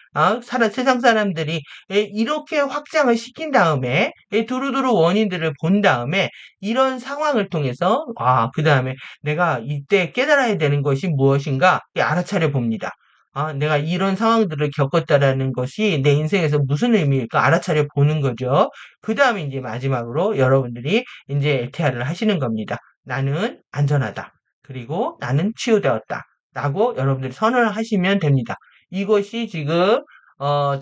S1: 세상 사람들이 이렇게 확장을 시킨 다음에 두루두루 원인들을 본 다음에 이런 상황을 통해서 그 다음에 내가 이때 깨달아야 되는 것이 무엇인가 알아차려 봅니다. 내가 이런 상황들을 겪었다라는 것이 내 인생에서 무슨 의미일까 알아차려 보는 거죠. 그 다음에 이제 마지막으로 여러분들이 이제 LTR을 하시는 겁니다. 나는 안전하다. 그리고 나는 치유되었다. 라고 여러분들이 선언을 하시면 됩니다. 이것이 지금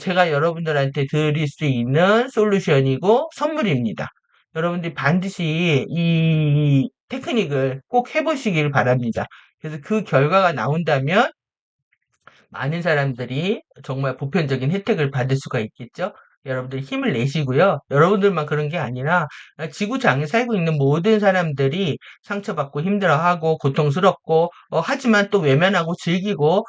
S1: 제가 여러분들한테 드릴 수 있는 솔루션이고 선물입니다. 여러분들이 반드시 이 테크닉을 꼭 해보시길 바랍니다. 그래서 그 결과가 나온다면 많은 사람들이 정말 보편적인 혜택을 받을 수가 있겠죠. 여러분들 힘을 내시고요. 여러분들만 그런 게 아니라 지구상에 살고 있는 모든 사람들이 상처받고 힘들어하고 고통스럽고 하지만 또 외면하고 즐기고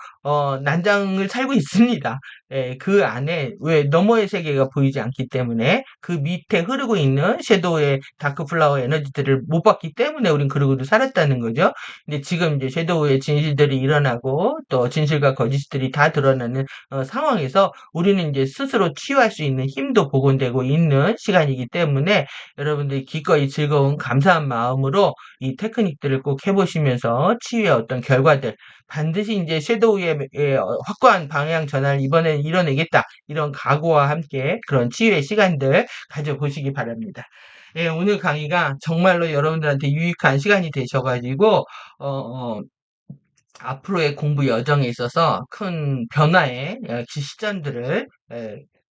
S1: 난장을 살고 있습니다. 예, 그 안에 왜 너머의 세계가 보이지 않기 때문에 그 밑에 흐르고 있는 섀도우의 다크 플라워 에너지들을 못 봤기 때문에 우린 그러고도 살았다는 거죠. 근데 지금 이제 섀도우의 진실들이 일어나고 또 진실과 거짓들이 다 드러나는 상황에서 우리는 이제 스스로 치유할 수 있는 힘도 복원되고 있는 시간이기 때문에 여러분들이 기꺼이 즐거운 감사한 마음으로 이 테크닉들을 꼭 해보시면서 치유의 어떤 결과들 반드시 이제 섀도우의 확고한 방향 전환을 이번엔 이뤄내겠다 이런 각오와 함께 그런 치유의 시간들 가져보시기 바랍니다. 예, 오늘 강의가 정말로 여러분들한테 유익한 시간이 되셔가지고 어, 어, 앞으로의 공부 여정에 있어서 큰 변화의 시점들을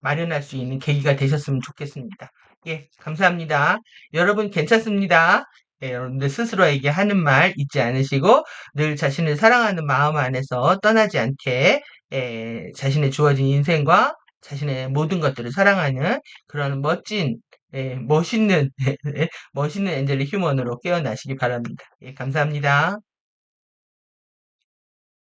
S1: 마련할 수 있는 계기가 되셨으면 좋겠습니다. 예, 감사합니다. 여러분 괜찮습니다. 예, 여러분들 스스로에게 하는 말 잊지 않으시고 늘 자신을 사랑하는 마음 안에서 떠나지 않게 자신의 주어진 인생과 자신의 모든 것들을 사랑하는 그런 멋진 멋있는 멋있는 엔젤릭 휴먼으로 깨어나시기 바랍니다. 예, 감사합니다.